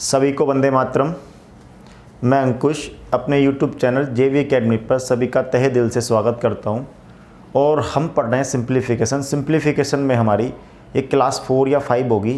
सभी को वंदे मातरम। मैं अंकुश अपने YouTube चैनल JV एकेडमी पर सभी का तहे दिल से स्वागत करता हूं। और हम पढ़ रहे हैं सिंप्लीफिकेशन में हमारी एक क्लास 4 या 5 होगी।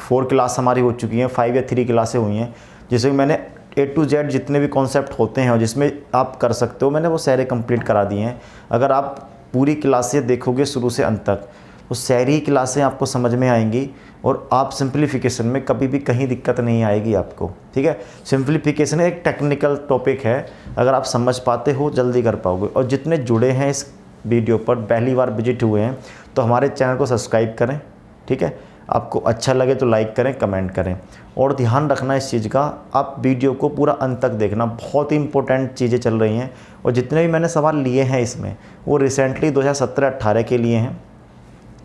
4 क्लास हमारी हो चुकी हैं, 5 या 3 क्लासें हुई हैं, जिसमें मैंने A to Z जितने भी कॉन्सेप्ट होते हैं और जिसमें आप कर सकते हो, मैंने वो सारे कंप्लीट करा दिए हैं। अगर आप पूरी क्लासें देखोगे शुरू से अंत तक तो सारी क्लासें आपको समझ में आएंगी और आप सिंप्लीफिकेशन में कभी भी कहीं दिक्कत नहीं आएगी आपको। ठीक है, सिंप्लीफिकेशन एक टेक्निकल टॉपिक है, अगर आप समझ पाते हो जल्दी कर पाओगे। और जितने जुड़े हैं इस वीडियो पर, पहली बार विजिट हुए हैं, तो हमारे चैनल को सब्सक्राइब करें। ठीक है, आपको अच्छा लगे तो लाइक करें, कमेंट करें। और ध्यान रखना इस चीज़ का, आप वीडियो को पूरा अंत तक देखना, बहुत ही इंपॉर्टेंट चीज़ें चल रही हैं। और जितने भी मैंने सवाल लिए हैं इसमें, वो रिसेंटली 2017-18 के लिए हैं,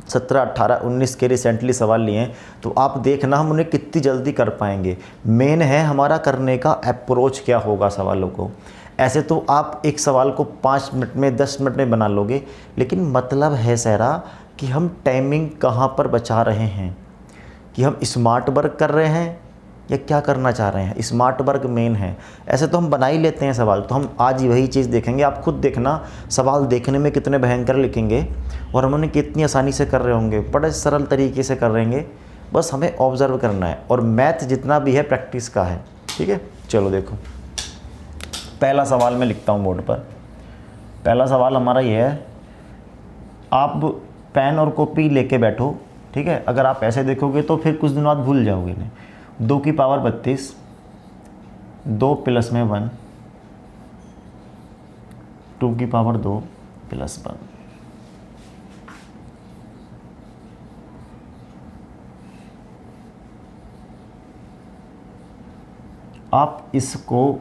17-18-19 के रिसेंटली सवाल लिए हैं। तो आप देखना हम उन्हें कितनी जल्दी कर पाएंगे। मेन है हमारा करने का अप्रोच क्या होगा सवालों को। ऐसे तो आप एक सवाल को 5 मिनट में, 10 मिनट में बना लोगे, लेकिन मतलब है सारा कि हम टाइमिंग कहाँ पर बचा रहे हैं, कि हम स्मार्ट वर्क कर रहे हैं या क्या करना चाह रहे हैं। स्मार्ट वर्क मेन है। ऐसे तो हम बना ही लेते हैं सवाल, तो हम आज वही चीज़ देखेंगे। आप खुद देखना सवाल देखने में कितने भयंकर लिखेंगे और हम उन्हें कितनी आसानी से कर रहे होंगे, बड़े सरल तरीके से कर रहेंगे। बस हमें ऑब्ज़र्व करना है, और मैथ जितना भी है प्रैक्टिस का है। ठीक है, चलो देखो, पहला सवाल मैं लिखता हूँ बोर्ड पर। पहला सवाल हमारा ये है, आप पेन और कॉपी लेके बैठो। ठीक है, अगर आप ऐसे देखोगे तो फिर कुछ दिनों बाद भूल जाओगे नहीं। 2 की पावर 32, 2 प्लस में 1, 2 की पावर 2 प्लस 1। आप इसको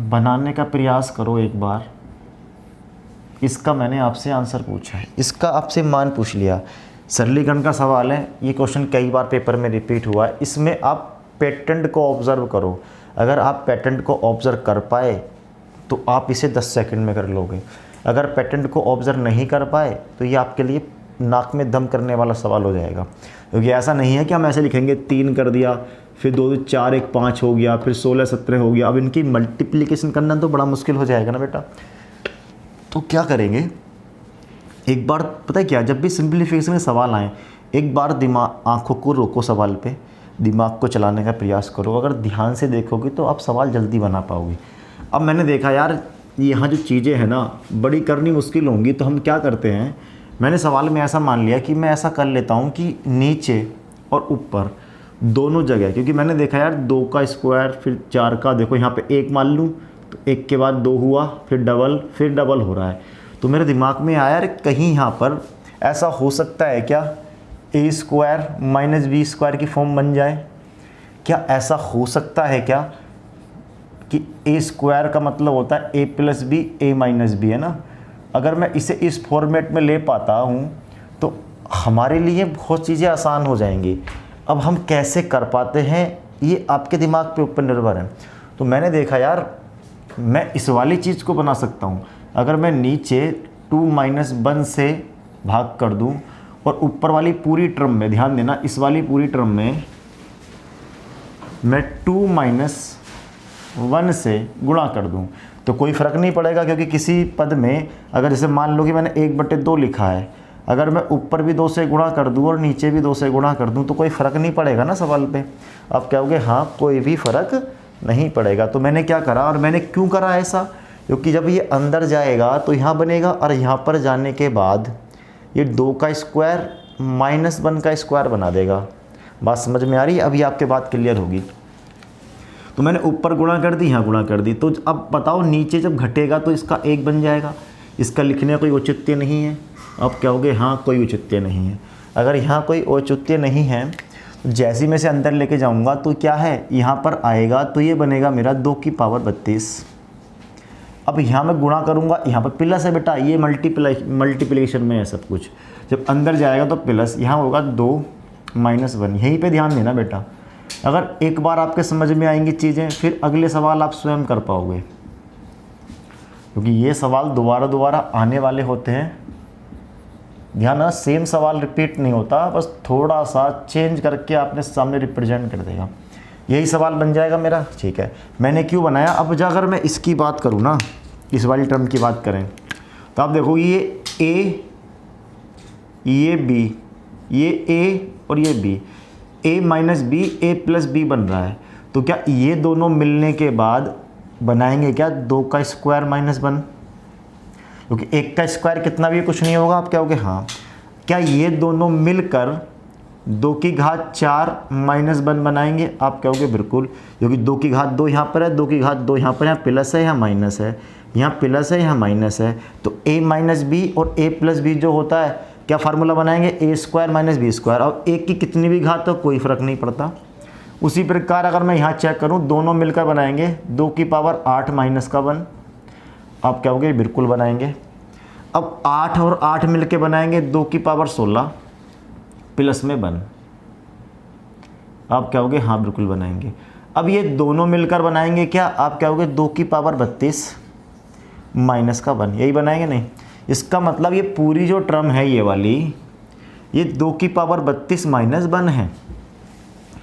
बनाने का प्रयास करो एक बार। इसका मैंने आपसे आंसर पूछा है, इसका आपसे मान पूछ लिया। सरलीकरण का सवाल है, ये क्वेश्चन कई बार पेपर में रिपीट हुआ है। इसमें आप पैटर्न को ऑब्ज़र्व करो। अगर आप पैटर्न को ऑब्ज़र्व कर पाए तो आप इसे 10 सेकंड में कर लोगे। अगर पैटर्न को ऑब्ज़र्व नहीं कर पाए तो ये आपके लिए नाक में दम करने वाला सवाल हो जाएगा। क्योंकि ऐसा नहीं है कि हम ऐसे लिखेंगे 3 कर दिया, फिर 2 4 1 5 हो गया, फिर 16 17 हो गया। अब इनकी मल्टीप्लिकेशन करना तो बड़ा मुश्किल हो जाएगा ना बेटा। तो क्या करेंगे, एक बार पता है क्या, जब भी सिंप्लीफिकेशन के सवाल आएँ, एक बार दिमाग, आँखों को रोको सवाल पे, दिमाग को चलाने का प्रयास करो। अगर ध्यान से देखोगे तो आप सवाल जल्दी बना पाओगे। अब मैंने देखा यार, यहाँ जो चीज़ें हैं ना बड़ी करनी मुश्किल होंगी, तो हम क्या करते हैं, मैंने सवाल में ऐसा मान लिया कि मैं ऐसा कर लेता हूँ कि नीचे और ऊपर दोनों जगह, क्योंकि मैंने देखा यार 2 का स्क्वायर फिर 4 का, देखो यहाँ पे 1 मान लूँ तो 1 के बाद 2 हुआ, फिर डबल हो रहा है। तो मेरे दिमाग में आया यार, कहीं यहाँ पर ऐसा हो सकता है क्या, a square minus B square की फॉर्म बन जाए। क्या ऐसा हो सकता है क्या कि a स्क्वायर का मतलब होता है a plus B, a minus B, है ना। अगर मैं इसे इस फॉर्मेट में ले पाता हूँ तो हमारे लिए बहुत चीज़ें आसान हो जाएंगी। अब हम कैसे कर पाते हैं ये आपके दिमाग पे ऊपर निर्भर है। तो मैंने देखा यार, मैं इस वाली चीज़ को बना सकता हूँ। अगर मैं नीचे 2 माइनस 1 से भाग कर दूँ और ऊपर वाली पूरी टर्म में, ध्यान देना, इस वाली पूरी टर्म में मैं 2 माइनस 1 से गुणा कर दूं, तो कोई फ़र्क नहीं पड़ेगा। क्योंकि किसी पद में अगर जैसे मान लो कि मैंने 1/2 लिखा है, अगर मैं ऊपर भी 2 से गुणा कर दूं और नीचे भी 2 से गुणा कर दूं तो कोई फ़र्क नहीं पड़ेगा ना सवाल पे। आप कहोगे हाँ, कोई भी फ़र्क नहीं पड़ेगा। तो मैंने क्या करा, और मैंने क्यों करा ऐसा, क्योंकि जब ये अंदर जाएगा तो यहाँ बनेगा, और यहाँ पर जाने के बाद ये 2 का स्क्वायर माइनस 1 का स्क्वायर बना देगा। बात समझ में आ रही है? अभी आपके बात क्लियर होगी। तो मैंने ऊपर गुणा कर दी, यहाँ गुणा कर दी, तो अब बताओ नीचे जब घटेगा तो इसका 1 बन जाएगा। इसका लिखने का कोई औचित्य नहीं है। अब कहोगे हाँ, कोई औचित्य नहीं है। अगर यहाँ कोई औचित्य नहीं है, तो जैसे मैं से अंदर लेके जाऊँगा तो क्या है, यहाँ पर आएगा तो ये बनेगा मेरा 2 की पावर 32। अब यहाँ मैं गुणा करूँगा, यहाँ पर प्लस है बेटा, ये मल्टीप्लिकेशन में है सब कुछ। जब अंदर जाएगा तो प्लस, यहाँ होगा 2 माइनस 1। यहीं पे ध्यान देना बेटा। अगर एक बार आपके समझ में आएंगी चीज़ें, फिर अगले सवाल आप स्वयं कर पाओगे, क्योंकि ये सवाल दोबारा आने वाले होते हैं। ध्यान है, सेम सवाल रिपीट नहीं होता, बस थोड़ा सा चेंज करके आपने सामने रिप्रेजेंट कर देगा। यही सवाल बन जाएगा मेरा। ठीक है, मैंने क्यों बनाया। अब अगर मैं इसकी बात करूँ ना, इस वाली टर्म की बात करें, तो आप देखो ये ए, ये बी, ये ए और ये बी, ए माइनस बी, ए प्लस बी बन रहा है। तो क्या ये दोनों मिलने के बाद बनाएंगे क्या 2 का स्क्वायर माइनस 1, क्योंकि 1 का स्क्वायर कितना भी कुछ नहीं होगा। आप क्या कहोगे, हाँ। क्या ये दोनों मिलकर 2 की घात 4 माइनस 1 बनाएंगे। आप कहोगे बिल्कुल, क्योंकि 2 की घात 2 यहाँ पर है, 2 की घात 2 यहाँ पर, यहाँ प्लस है, यहाँ माइनस है, यहाँ प्लस है, यहाँ माइनस है। तो a माइनस बी और a प्लस बी जो होता है, क्या फार्मूला बनाएंगे, ए स्क्वायर माइनस बी स्क्वायर। और एक की कितनी भी घात तो कोई फ़र्क नहीं पड़ता। उसी प्रकार अगर मैं यहाँ चेक करूँ, दोनों मिलकर बनाएंगे 2 की पावर 8 माइनस का 1। आप क्या कहोगे, बिल्कुल बनाएंगे। अब 8 और 8 मिलकर बनाएंगे 2 की पावर 16 प्लस में 1। आप क्या कहोगे, हाँ बिल्कुल बनाएंगे। अब ये दोनों मिलकर बनाएंगे क्या, आप क्या कहोगे, 2 की पावर 32 माइनस का 1। यही बनाएंगे, नहीं। इसका मतलब ये पूरी जो टर्म है ये वाली, ये 2 की पावर 32 माइनस 1 है।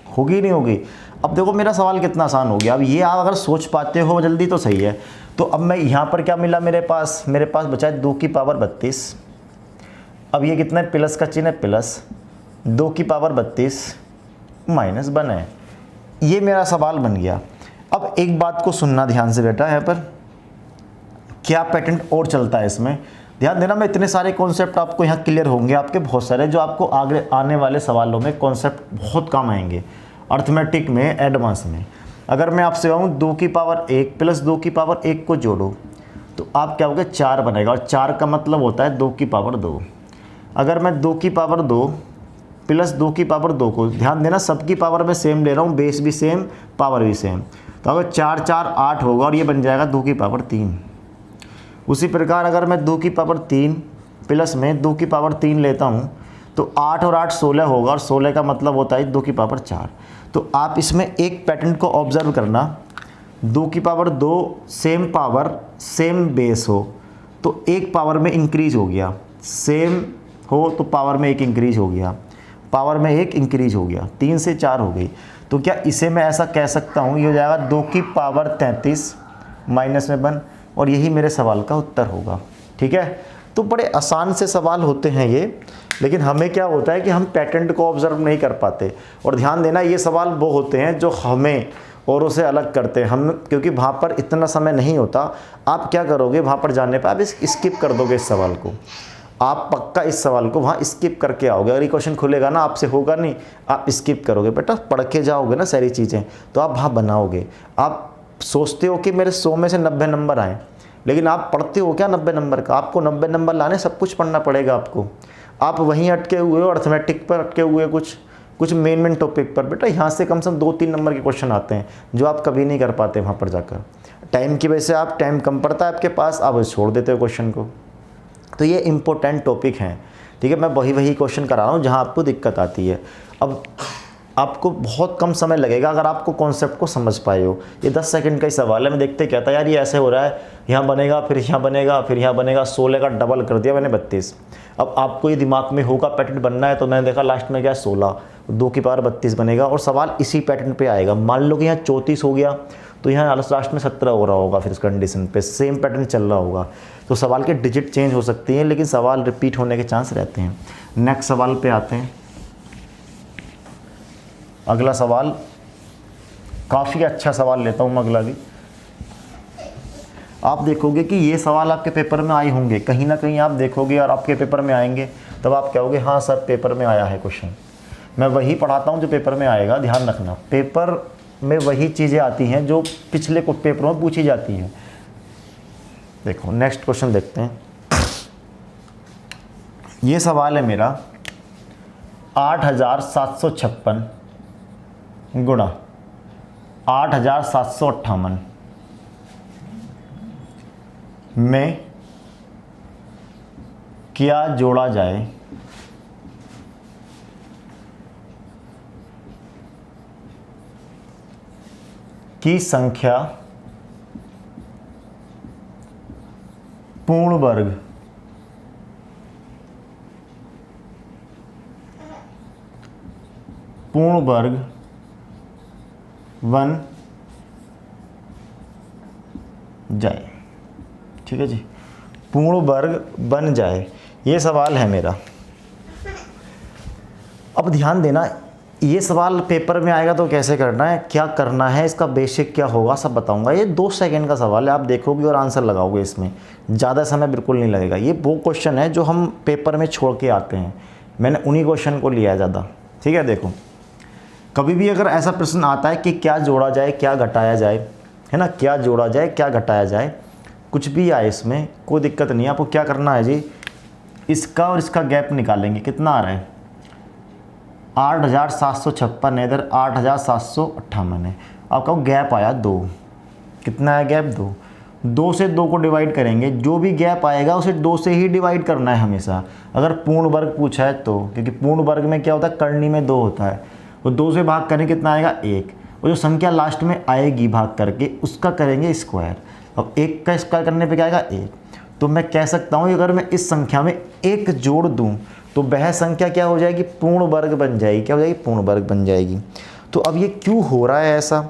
होगी नहीं होगी। अब देखो मेरा सवाल कितना आसान हो गया। अब ये आप अगर सोच पाते हो जल्दी तो सही है। तो अब मैं यहाँ पर क्या मिला मेरे पास बचा है 2 की पावर 32। अब ये कितना है, प्लस का चिन्ह है, प्लस 2 की पावर 32 माइनस 1 है। ये मेरा सवाल बन गया। अब एक बात को सुनना ध्यान से बेटा, यहाँ पर क्या पैटर्न और चलता है इसमें ध्यान देना। मैं इतने सारे कॉन्सेप्ट आपको यहाँ क्लियर होंगे, आपके बहुत सारे, जो आपको आगे आने वाले सवालों में कॉन्सेप्ट बहुत काम आएंगे, अर्थमेटिक में, एडवांस में। अगर मैं आपसे कहूँ 2 की पावर 1 प्लस 2 की पावर 1 को जोड़ो, तो आप क्या होगा, 4 बनेगा। और 4 का मतलब होता है 2 की पावर 2। अगर मैं 2 की पावर 2 प्लस 2 की पावर 2 को, ध्यान देना सबकी पावर में सेम ले रहा हूँ, बेस भी सेम, पावर भी सेम। तो अगर 4 4 8 होगा और ये बन जाएगा 2 की पावर 3। उसी प्रकार अगर मैं 2 की पावर 3 प्लस में 2 की पावर 3 लेता हूँ, तो 8 और 8 16 होगा, और 16 का मतलब होता है 2 की पावर 4। तो आप इसमें एक पैटर्न को ऑब्जर्व करना, 2 की power 2 same power same base हो तो एक पावर में इंक्रीज हो गया, सेम हो तो पावर में एक इंक्रीज हो गया, पावर में एक इंक्रीज हो गया, 3 से 4 हो गई। तो क्या इसे मैं ऐसा कह सकता हूँ, ये हो जाएगा 2 की पावर 33 माइनस में 1, और यही मेरे सवाल का उत्तर होगा। ठीक है, तो बड़े आसान से सवाल होते हैं ये, लेकिन हमें क्या होता है कि हम पैटर्न को ऑब्जर्व नहीं कर पाते। और ध्यान देना, ये सवाल वो होते हैं जो हमें औरों से अलग करते हैं। हम क्योंकि वहाँ पर इतना समय नहीं होता, आप क्या करोगे, वहाँ पर जाने पर आप स्किप कर दोगे इस सवाल को। आप पक्का इस सवाल को वहाँ स्किप करके आओगे। अगर ये क्वेश्चन खुलेगा ना, आपसे होगा नहीं, आप स्किप करोगे। बेटा पढ़ के जाओगे ना सारी चीज़ें, तो आप वहाँ बनाओगे। आप सोचते हो कि मेरे 100 में से 90 नंबर आए, लेकिन आप पढ़ते हो क्या 90 नंबर का। आपको 90 नंबर लाने सब कुछ पढ़ना पड़ेगा आपको। आप वहीं अटके हुए हो, अर्थमेटिक पर अटके हुए, कुछ मेन टॉपिक पर। बेटा यहाँ से कम से कम 2-3 नंबर के क्वेश्चन आते हैं जो आप कभी नहीं कर पाते वहाँ पर जाकर। टाइम की वजह से आप, टाइम कम पड़ता है आपके पास, आप छोड़ देते हो क्वेश्चन को। तो ये इंपॉर्टेंट टॉपिक हैं। ठीक है, मैं वही क्वेश्चन करा रहा हूँ जहाँ आपको दिक्कत आती है। अब आपको बहुत कम समय लगेगा अगर आपको कॉन्सेप्ट को समझ पाए हो। ये 10 सेकंड का ही सवाल है। मैं देखते क्या था यार, ये ऐसे हो रहा है, यहाँ बनेगा, फिर यहाँ बनेगा, फिर यहाँ बनेगा, 16 का डबल कर दिया मैंने 32। अब आपको ये दिमाग में होगा पैटर्न बनना है, तो मैंने देखा लास्ट में क्या 16, 2 की पावर 32 बनेगा, और सवाल इसी पैटर्न पे आएगा। मान लो कि यहाँ 34 हो गया, तो यहाँ लास्ट में 17 हो रहा होगा, फिर इस कंडीशन पे सेम पैटर्न चल रहा होगा। तो सवाल के डिजिट चेंज हो सकती हैं, लेकिन सवाल रिपीट होने के चांस रहते हैं। नेक्स्ट सवाल पे आते हैं। अगला सवाल काफ़ी अच्छा सवाल लेता हूँ मैं अगला भी। आप देखोगे कि ये सवाल आपके पेपर में आए होंगे, कहीं ना कहीं आप देखोगे और आपके पेपर में आएंगे, तब आप कहोगे हाँ सर पेपर में आया है क्वेश्चन। मैं वही पढ़ाता हूँ जो पेपर में आएगा। ध्यान रखना, पेपर में वही चीज़ें आती हैं जो पिछले पेपरों में पूछी जाती हैं। देखो नेक्स्ट क्वेश्चन देखते हैं। ये सवाल है मेरा 8756 गुणा 8758 में क्या जोड़ा जाए की संख्या पूर्ण वर्ग बन जाए। ठीक है जी, पूर्ण वर्ग बन जाए, ये सवाल है मेरा। अब ध्यान देना, ये सवाल पेपर में आएगा तो कैसे करना है, क्या करना है, इसका बेसिक क्या होगा, सब बताऊंगा। ये 2 सेकंड का सवाल है, आप देखोगे और आंसर लगाओगे, इसमें ज़्यादा समय बिल्कुल नहीं लगेगा। ये वो क्वेश्चन है जो हम पेपर में छोड़ के आते हैं, मैंने उन्हीं क्वेश्चन को लिया है ज़्यादा। ठीक है, देखो कभी भी अगर ऐसा प्रश्न आता है कि क्या जोड़ा जाए क्या घटाया जाए, है ना, क्या जोड़ा जाए क्या घटाया जाए, कुछ भी आए इसमें कोई दिक्कत नहीं है। आपको क्या करना है जी, इसका और इसका गैप निकालेंगे। कितना आ रहा है, 8756 है, इधर 8758 है। आपका गैप आया 2। कितना है गैप, 2। 2 से 2 को डिवाइड करेंगे, जो भी गैप आएगा उसे 2 से ही डिवाइड करना है हमेशा, अगर पूर्ण वर्ग पूछा है तो। क्योंकि पूर्ण वर्ग में क्या होता है, करनी में 2 होता है, वो 2 से भाग करेंगे कितना आएगा, 1। और जो संख्या लास्ट में आएगी भाग करके उसका करेंगे स्क्वायर। अब 1 का स्क्वायर करने पे क्या आएगा, 1। तो मैं कह सकता हूँ अगर मैं इस संख्या में 1 जोड़ दूँ तो वह संख्या क्या हो जाएगी, पूर्ण वर्ग बन जाएगी। क्या हो जाएगी, पूर्ण वर्ग बन जाएगी। तो अब ये क्यों हो रहा है ऐसा,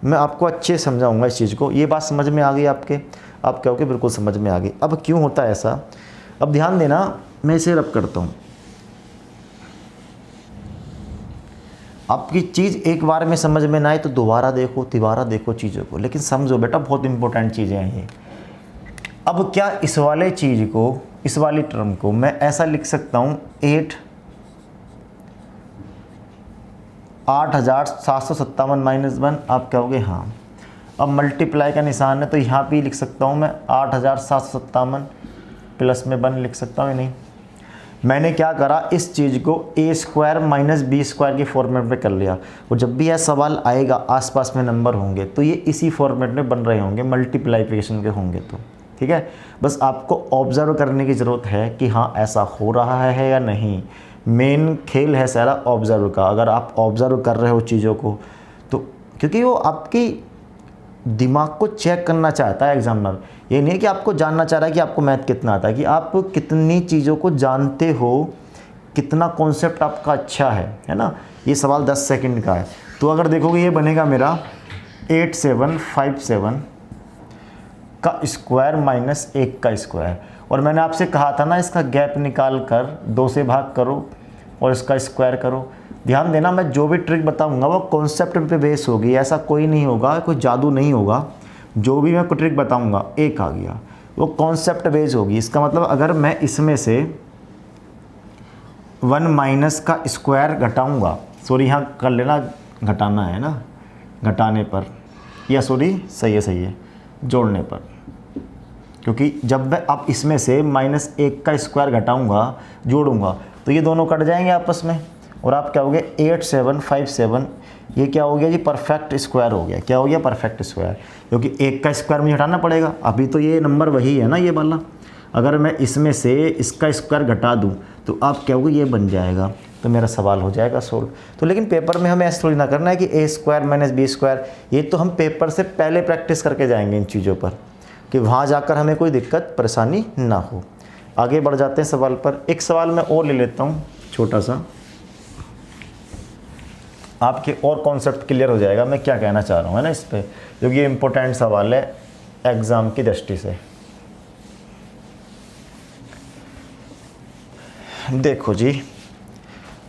मैं आपको अच्छे समझाऊंगा इस चीज़ को। ये बात समझ में आ गई आपके, आप कहोगे बिल्कुल समझ में आ गई। अब क्यों होता है ऐसा, अब ध्यान देना, मैं इसे रब करता हूँ। आपकी चीज़ एक बार में समझ में ना आए तो दोबारा देखो तिबारा देखो चीज़ों को, लेकिन समझो बेटा, बहुत इंपॉर्टेंट चीज़ें हैं ये। अब क्या इस वाले चीज़ को, इस वाली टर्म को मैं ऐसा लिख सकता हूँ 8757 माइनस 1, आप कहोगे हाँ। अब मल्टीप्लाई का निशान है तो यहाँ भी लिख सकता हूँ मैं 8757 प्लस में 1 लिख सकता हूँ, नहीं। मैंने क्या करा, इस चीज़ को a square minus B square के फॉर्मेट में कर लिया। और जब भी यह सवाल आएगा आसपास में नंबर होंगे तो ये इसी फॉर्मेट में बन रहे होंगे, मल्टीप्लाइफिकेशन के होंगे तो। ठीक है, बस आपको ऑब्जर्व करने की ज़रूरत है कि हाँ ऐसा हो रहा है या नहीं। मेन खेल है सारा ऑब्जर्व का। अगर आप ऑब्जर्व कर रहे हो चीज़ों को तो, क्योंकि वो आपकी दिमाग को चेक करना चाहता है एग्जामिनर। ये नहीं है कि आपको जानना चाह रहा है कि आपको मैथ कितना आता है, कि आप कितनी चीज़ों को जानते हो, कितना कॉन्सेप्ट आपका अच्छा है ना। ये सवाल 10 सेकंड का है। तो अगर देखोगे ये बनेगा मेरा 8757 का स्क्वायर माइनस 1 का स्क्वायर। और मैंने आपसे कहा था ना, इसका गैप निकाल कर 2 से भाग करो और इसका स्क्वायर करो। ध्यान देना, मैं जो भी ट्रिक बताऊंगा वो कॉन्सेप्ट पे बेस होगी, ऐसा कोई नहीं होगा, कोई जादू नहीं होगा। जो भी मैं ट्रिक बताऊंगा, एक आ गया, वो कॉन्सेप्ट बेस होगी। इसका मतलब अगर मैं इसमें से 1 माइनस का स्क्वायर घटाऊंगा, सॉरी यहाँ कर लेना, घटाना है ना, घटाने पर, या सॉरी सही है जोड़ने पर, क्योंकि जब मैं अब इसमें से -1 का स्क्वायर घटाऊंगा जोड़ूंगा तो ये दोनों कट जाएंगे आपस में। और आप क्या हो गए 8757, ये क्या हो गया जी, परफेक्ट स्क्वायर हो गया। क्या हो गया, परफेक्ट स्क्वायर, क्योंकि 1 का स्क्वायर मुझे हटाना पड़ेगा। अभी तो ये नंबर वही है ना, ये वाला। अगर मैं इसमें से इसका स्क्वायर घटा दूं तो आप क्या होगा, ये बन जाएगा, तो मेरा सवाल हो जाएगा सोल्व। तो लेकिन पेपर में हमें ऐसा थोड़ी ना करना है कि a square minus B square. ये तो हम पेपर से पहले प्रैक्टिस करके जाएंगे इन चीज़ों पर, कि वहाँ जाकर हमें कोई दिक्कत परेशानी ना हो। आगे बढ़ जाते हैं सवाल पर। एक सवाल मैं और ले लेता हूँ छोटा सा, आपके और कॉन्सेप्ट क्लियर हो जाएगा मैं क्या कहना चाह रहा हूँ, है ना इस पर, क्योंकि ये इम्पोर्टेंट सवाल है एग्ज़ाम की दृष्टि से। देखो जी,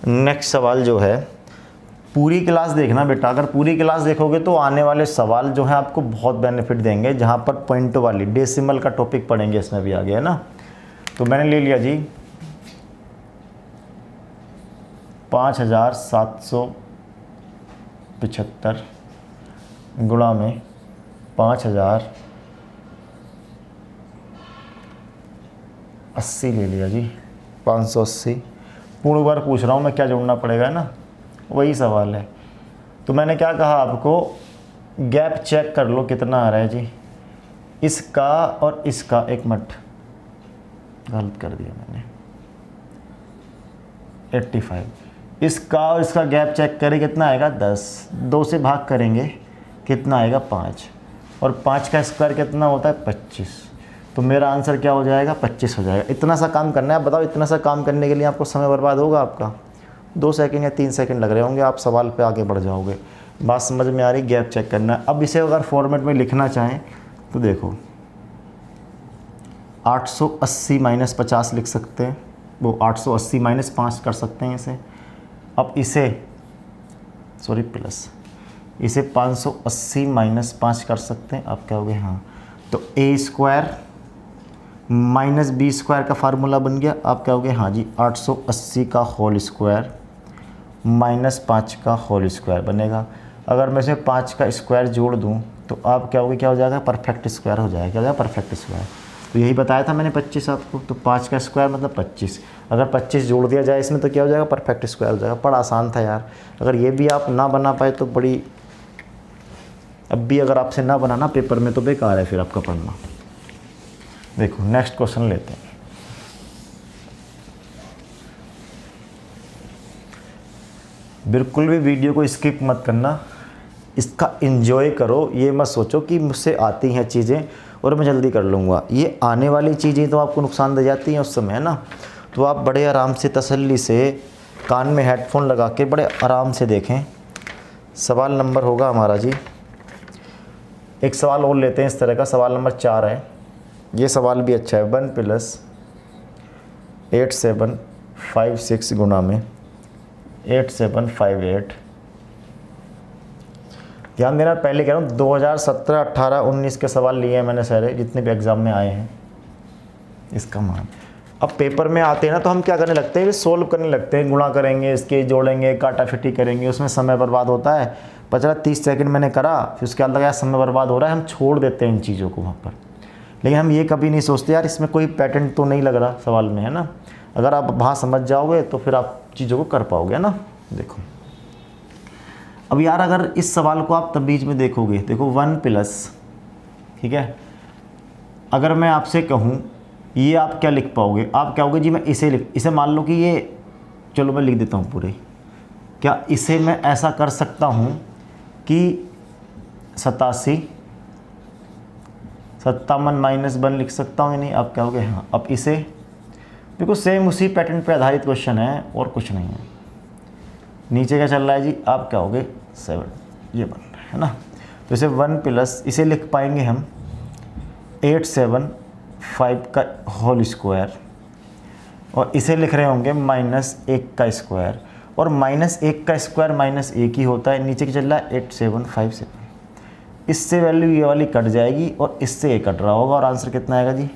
नेक्स्ट सवाल जो है, पूरी क्लास देखना बेटा। अगर पूरी क्लास देखोगे तो आने वाले सवाल जो है आपको बहुत बेनिफिट देंगे। जहाँ पर पॉइंट वाली डेसिमल का टॉपिक पढ़ेंगे, इसमें भी आ गया है ना। तो मैंने ले लिया जी 5775 गुणा में 5080 ले लिया जी, 580। पूर्ण वर्ग पूछ रहा हूँ मैं, क्या जोड़ना पड़ेगा ना, वही सवाल है। तो मैंने क्या कहा आपको, गैप चेक कर लो कितना आ रहा है जी, इसका और इसका। एक मिनट, गलत कर दिया मैंने, 85। इसका और इसका गैप चेक करें कितना आएगा, 10। 2 से भाग करेंगे कितना आएगा, 5। और 5 का स्क्वायर कितना होता है, 25। तो मेरा आंसर क्या हो जाएगा, 25 हो जाएगा। इतना सा काम करना है। आप बताओ, इतना सा काम करने के लिए आपको समय बर्बाद होगा आपका 2 सेकंड या 3 सेकंड लग रहे होंगे, आप सवाल पे आगे बढ़ जाओगे। बात समझ में आ रही, गैप चेक करना है। अब इसे अगर फॉर्मेट में लिखना चाहें तो देखो 880 माइनस 50 लिख सकते हैं, वो 880 माइनस 5 कर सकते हैं इसे। अब इसे प्लस इसे 580 माइनस 5 कर सकते हैं। अब क्या हो गया, हाँ, तो ए स्क्वायर माइनस बी स्क्वायर का फार्मूला बन गया। आप क्या हो गया, हाँ जी, 880 का होल स्क्वायर माइनस 5 का होल स्क्वायर बनेगा। अगर मैं इसमें 5 का स्क्वायर जोड़ दूं तो आप क्या होगा, क्या हो जाएगा, परफेक्ट स्क्वायर हो जाएगा। क्या हो जाएगा, परफेक्ट स्क्वायर। तो यही बताया था मैंने 25 आपको, तो 5 का स्क्वायर मतलब 25। अगर 25 जोड़ दिया जाए इसमें तो क्या हो जाएगा, परफेक्ट स्क्वायर हो जाएगा। बड़ा आसान था यार, अगर ये भी आप ना बना पाए तो बड़ी, अब भी अगर आपसे ना बनाना पेपर में तो बेकार है फिर आपका पढ़ना। देखो नेक्स्ट क्वेश्चन लेते हैं। बिल्कुल भी वीडियो को स्किप मत करना, इसका एंजॉय करो। ये मत सोचो कि मुझसे आती हैं चीज़ें और मैं जल्दी कर लूँगा। ये आने वाली चीज़ें तो आपको नुकसान दे जाती हैं उस समय, है ना। तो आप बड़े आराम से तसल्ली से कान में हेडफोन लगा के बड़े आराम से देखें। सवाल नंबर होगा हमारा जी, एक सवाल और लेते हैं इस तरह का, सवाल नंबर 4 है। ये सवाल भी अच्छा है। 1 + 8 7 5 6 गुणा में 8 7 5 8। ध्यान देना, पहले कह रहा हूँ 2017 18 19 के सवाल लिए हैं मैंने सारे, जितने भी एग्ज़ाम में आए हैं। इसका मान अब पेपर में आते हैं ना तो हम क्या करने लगते हैं, सोल्व करने लगते हैं, गुणा करेंगे, इसके जोड़ेंगे, काटाफिटी करेंगे, उसमें समय बर्बाद होता है। 30 सेकंड मैंने करा, फिर उसके बाद लगा समय बर्बाद हो रहा है, हम छोड़ देते हैं इन चीज़ों को वहाँ पर। लेकिन हम ये कभी नहीं सोचते यार इसमें कोई पैटर्न तो नहीं लग रहा सवाल में, है ना। अगर आप वहाँ समझ जाओगे तो फिर आप चीज़ों को कर पाओगे, है ना। देखो अब यार अगर इस सवाल को आप तमीज में देखोगे, देखो 1 +, ठीक है, अगर मैं आपसे कहूँ ये आप क्या लिख पाओगे, आप क्या होगे जी, मैं इसे मान लो कि ये, चलो मैं लिख देता हूँ पूरे। क्या इसे मैं ऐसा कर सकता हूँ कि 57 -1 लिख सकता हूँ या नहीं, आप क्या होगे, हाँ। अब इसे देखो सेम उसी पैटर्न पे आधारित क्वेश्चन है और कुछ नहीं है। नीचे क्या चल रहा है जी, आप क्या होगे 7, ये बन रहा है ना। तो इसे 1 + इसे लिख पाएंगे हम 8 7 5 का होल स्क्वायर, और इसे लिख रहे होंगे -1 का स्क्वायर, और -1 का स्क्वायर -1 ही होता है। नीचे क्या चल रहा है 8 7 5 7। इससे वैल्यू ये वाली कट जाएगी और इससे ये कट रहा होगा, और आंसर कितना आएगा जी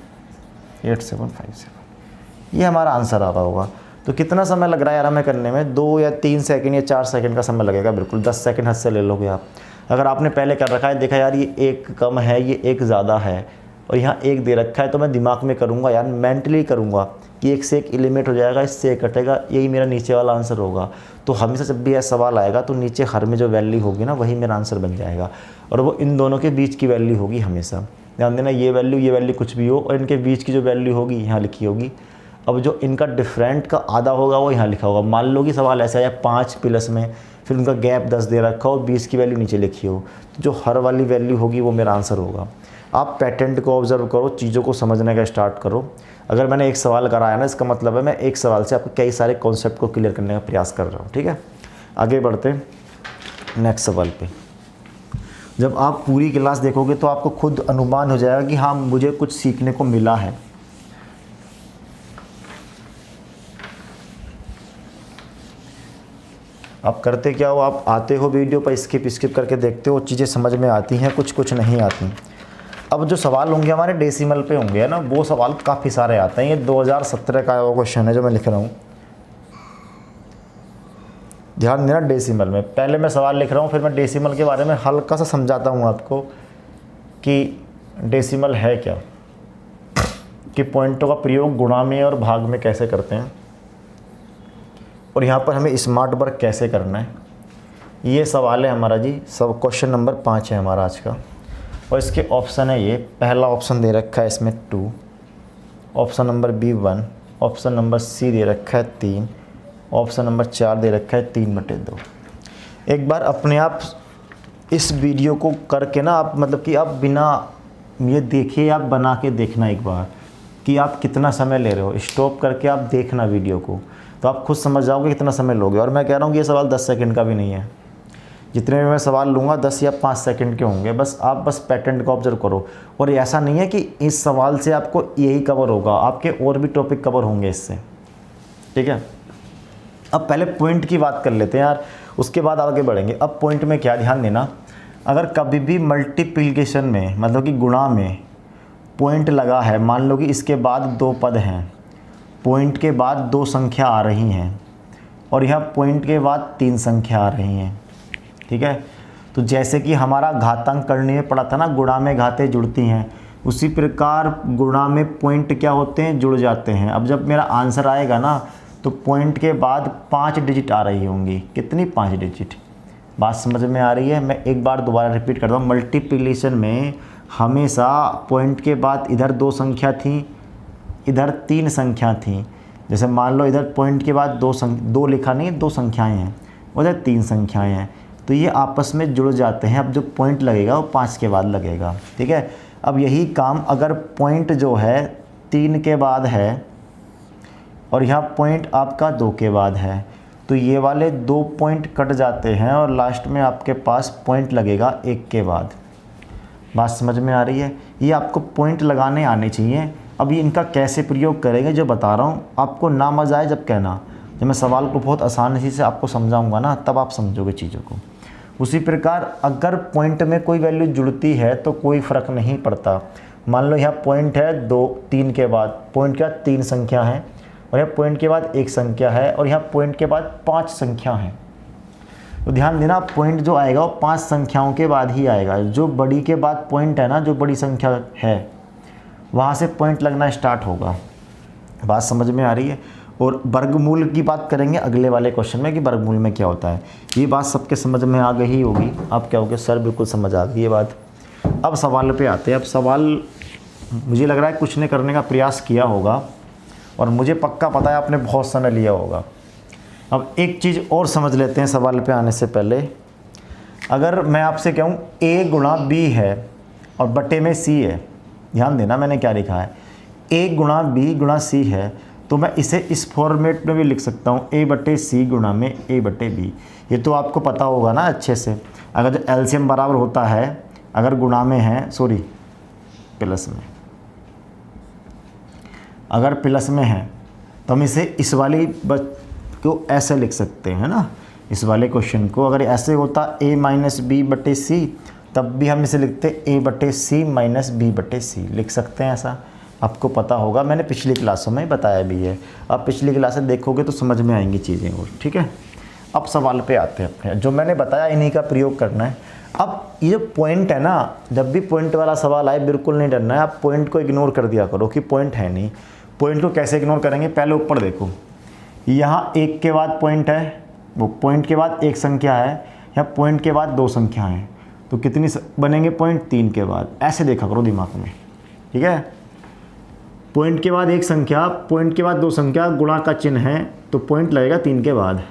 8 7 5 7। ये हमारा आंसर आ रहा होगा। तो कितना समय लग रहा है यार हमें करने में, 2 या 3 सेकंड या 4 सेकंड का समय लगेगा बिल्कुल। 10 सेकंड हद से ले लोगे आप। अगर आपने पहले कर रखा है, देखा यार ये एक कम है, ये एक ज़्यादा है, और यहाँ एक दे रखा है, तो मैं दिमाग में करूँगा यार, मेंटली करूँगा कि एक से एक एलिमिनेट हो जाएगा, इससे एक कटेगा, यही मेरा नीचे वाला आंसर होगा। तो हमेशा जब भी ऐसा सवाल आएगा तो नीचे हर में जो वैल्यू होगी ना वही मेरा आंसर बन जाएगा, और वो इन दोनों के बीच की वैल्यू होगी हमेशा। ध्यान देना, ये वैल्यू कुछ भी हो, और इनके बीच की जो वैल्यू होगी यहाँ लिखी होगी। अब जो इनका डिफरेंट का आधा होगा वो यहाँ लिखा होगा। मान लो कि सवाल ऐसा है 5 + में, फिर उनका गैप 10 दे रखा हो, 20 की वैल्यू नीचे लिखी हो, तो जो हर वाली वैल्यू होगी वो मेरा आंसर होगा। आप पैटर्न को ऑब्जर्व करो, चीज़ों को समझने का स्टार्ट करो। अगर मैंने एक सवाल कराया ना, इसका मतलब है मैं एक सवाल से आपको कई सारे कॉन्सेप्ट को क्लियर करने का प्रयास कर रहा हूँ, ठीक है। आगे बढ़ते नेक्स्ट सवाल पे। जब आप पूरी क्लास देखोगे तो आपको खुद अनुमान हो जाएगा कि हाँ मुझे कुछ सीखने को मिला है। आप करते क्या हो, आप आते हो वीडियो पर स्किप करके देखते हो, चीज़ें समझ में आती हैं, कुछ नहीं आती। अब जो सवाल होंगे हमारे डेसिमल पे होंगे, है ना, वो सवाल काफ़ी सारे आते हैं। ये 2017 का वो क्वेश्चन है जो मैं लिख रहा हूँ। ध्यान देना, डेसिमल में पहले मैं सवाल लिख रहा हूँ, फिर मैं डेसिमल के बारे में हल्का सा समझाता हूँ आपको कि डेसिमल है क्या, कि पॉइंटों का प्रयोग गुणा में और भाग में कैसे करते हैं, और यहाँ पर हमें स्मार्ट वर्क कैसे करना है। ये सवाल है हमारा जी, सब क्वेश्चन नंबर 5 है हमारा आज का, और इसके ऑप्शन है ये। पहला ऑप्शन दे रखा है इसमें 2, option number B 1, option number C दे रखा है 3, ऑप्शन नंबर 4 दे रखा है 3/2। एक बार अपने आप इस वीडियो को करके ना, आप मतलब कि आप बिना ये देखिए, आप बना के देखना एक बार कि आप कितना समय ले रहे हो। स्टॉप करके आप देखना वीडियो को, तो आप खुद समझ जाओगे कितना समय लोगे। और मैं कह रहा हूँ कि ये सवाल 10 सेकंड का भी नहीं है, जितने भी मैं सवाल लूँगा 10 या 5 सेकंड के होंगे, बस आप बस पैटर्न को ऑब्जर्व करो। और ऐसा नहीं है कि इस सवाल से आपको यही कवर होगा, आपके और भी टॉपिक कवर होंगे इससे, ठीक है। अब पहले पॉइंट की बात कर लेते हैं यार, उसके बाद आगे बढ़ेंगे। अब पॉइंट में क्या ध्यान देना, अगर कभी भी मल्टीप्लिकेशन में मतलब कि गुणा में पॉइंट लगा है, मान लो कि इसके बाद 2 पद हैं, पॉइंट के बाद 2 संख्या आ रही हैं और यहाँ पॉइंट के बाद 3 संख्या आ रही हैं, ठीक है। तो जैसे कि हमारा घातांक करने में पड़ा था ना, गुणा में घातें जुड़ती हैं, उसी प्रकार गुणा में पॉइंट क्या होते हैं, जुड़ जाते हैं। अब जब मेरा आंसर आएगा ना तो पॉइंट के बाद 5 डिजिट आ रही होंगी, कितनी, 5 डिजिट। बात समझ में आ रही है। मैं एक बार दोबारा रिपीट करता हूँ, मल्टीप्लिकेशन में हमेशा पॉइंट के बाद इधर 2 संख्या थी, इधर 3 संख्या थी। जैसे मान लो इधर पॉइंट के बाद 2 लिखा नहीं, 2 संख्याएं हैं, उधर 3 संख्याएं हैं, तो ये आपस में जुड़ जाते हैं। अब जो पॉइंट लगेगा वो 5 के बाद लगेगा, ठीक है। अब यही काम अगर पॉइंट जो है 3 के बाद है और यहाँ पॉइंट आपका 2 के बाद है, तो ये वाले 2 पॉइंट कट जाते हैं और लास्ट में आपके पास पॉइंट लगेगा 1 के बाद। बात समझ में आ रही है। ये आपको पॉइंट लगाने आने चाहिए। अब ये इनका कैसे प्रयोग करेंगे जो बता रहा हूँ, आपको ना मज़ा आए जब कहना, जब मैं सवाल को बहुत आसानी से आपको समझाऊंगा ना, तब आप समझोगे चीज़ों को। उसी प्रकार अगर पॉइंट में कोई वैल्यू जुड़ती है तो कोई फ़र्क नहीं पड़ता। मान लो यहाँ पॉइंट है 2, 3 के बाद पॉइंट के बाद 3 संख्या है और यहाँ पॉइंट के बाद 1 संख्या है और यहाँ पॉइंट के बाद 5 संख्या है। तो ध्यान देना, पॉइंट जो आएगा वो 5 संख्याओं के बाद ही आएगा। जो बड़ी के बाद पॉइंट है ना, जो बड़ी संख्या है, वहाँ से पॉइंट लगना स्टार्ट होगा। बात समझ में आ रही है। और वर्गमूल की बात करेंगे अगले वाले क्वेश्चन में कि वर्गमूल में क्या होता है। ये बात सबके समझ में आ गई होगी। आप क्या होगे, सर बिल्कुल समझ आ गई ये बात। अब सवाल पे आते हैं। अब सवाल मुझे लग रहा है कुछ ने करने का प्रयास किया होगा और मुझे पक्का पता है आपने बहुत समय लिया होगा। अब एक चीज़ और समझ लेते हैं सवाल पे आने से पहले। अगर मैं आपसे कहूँ a गुणा b है और बटे में c है, ध्यान देना मैंने क्या लिखा है, a गुणा b गुणा c है, तो मैं इसे इस फॉर्मेट में भी लिख सकता हूँ, a बटे c गुणा में a बटे b। ये तो आपको पता होगा ना अच्छे से। अगर जो एलसीएम बराबर होता है, अगर गुणा में है, सॉरी प्लस में, अगर प्लस में है तो हम इसे इस वाली को ऐसे लिख सकते हैं ना। इस वाले क्वेश्चन को अगर ऐसे होता a माइनस बी बटे सी, तब भी हम इसे लिखते a बटे सी माइनस बी बटे सी, लिख सकते हैं ऐसा। आपको पता होगा, मैंने पिछली क्लासों में बताया भी है। आप पिछली क्लासें देखोगे तो समझ में आएंगी चीज़ें और, ठीक है। अब सवाल पे आते हैं अपने, जो मैंने बताया इन्हीं का प्रयोग करना है। अब ये पॉइंट है ना, जब भी पॉइंट वाला सवाल आए बिल्कुल नहीं डरना है। आप पॉइंट को इग्नोर कर दिया करो कि पॉइंट है नहीं। पॉइंट को कैसे इग्नोर करेंगे, पहले ऊपर देखो, यहाँ 1 के बाद पॉइंट है, वो पॉइंट के बाद 1 संख्या है, यहाँ पॉइंट के बाद 2 संख्या हैं, तो कितनी बनेंगे पॉइंट, 3 के बाद। ऐसे देखा करो दिमाग में, ठीक है। पॉइंट के बाद 1 संख्या, पॉइंट के बाद 2 संख्या, गुणा का चिन्ह है तो पॉइंट लगेगा 3 के बाद,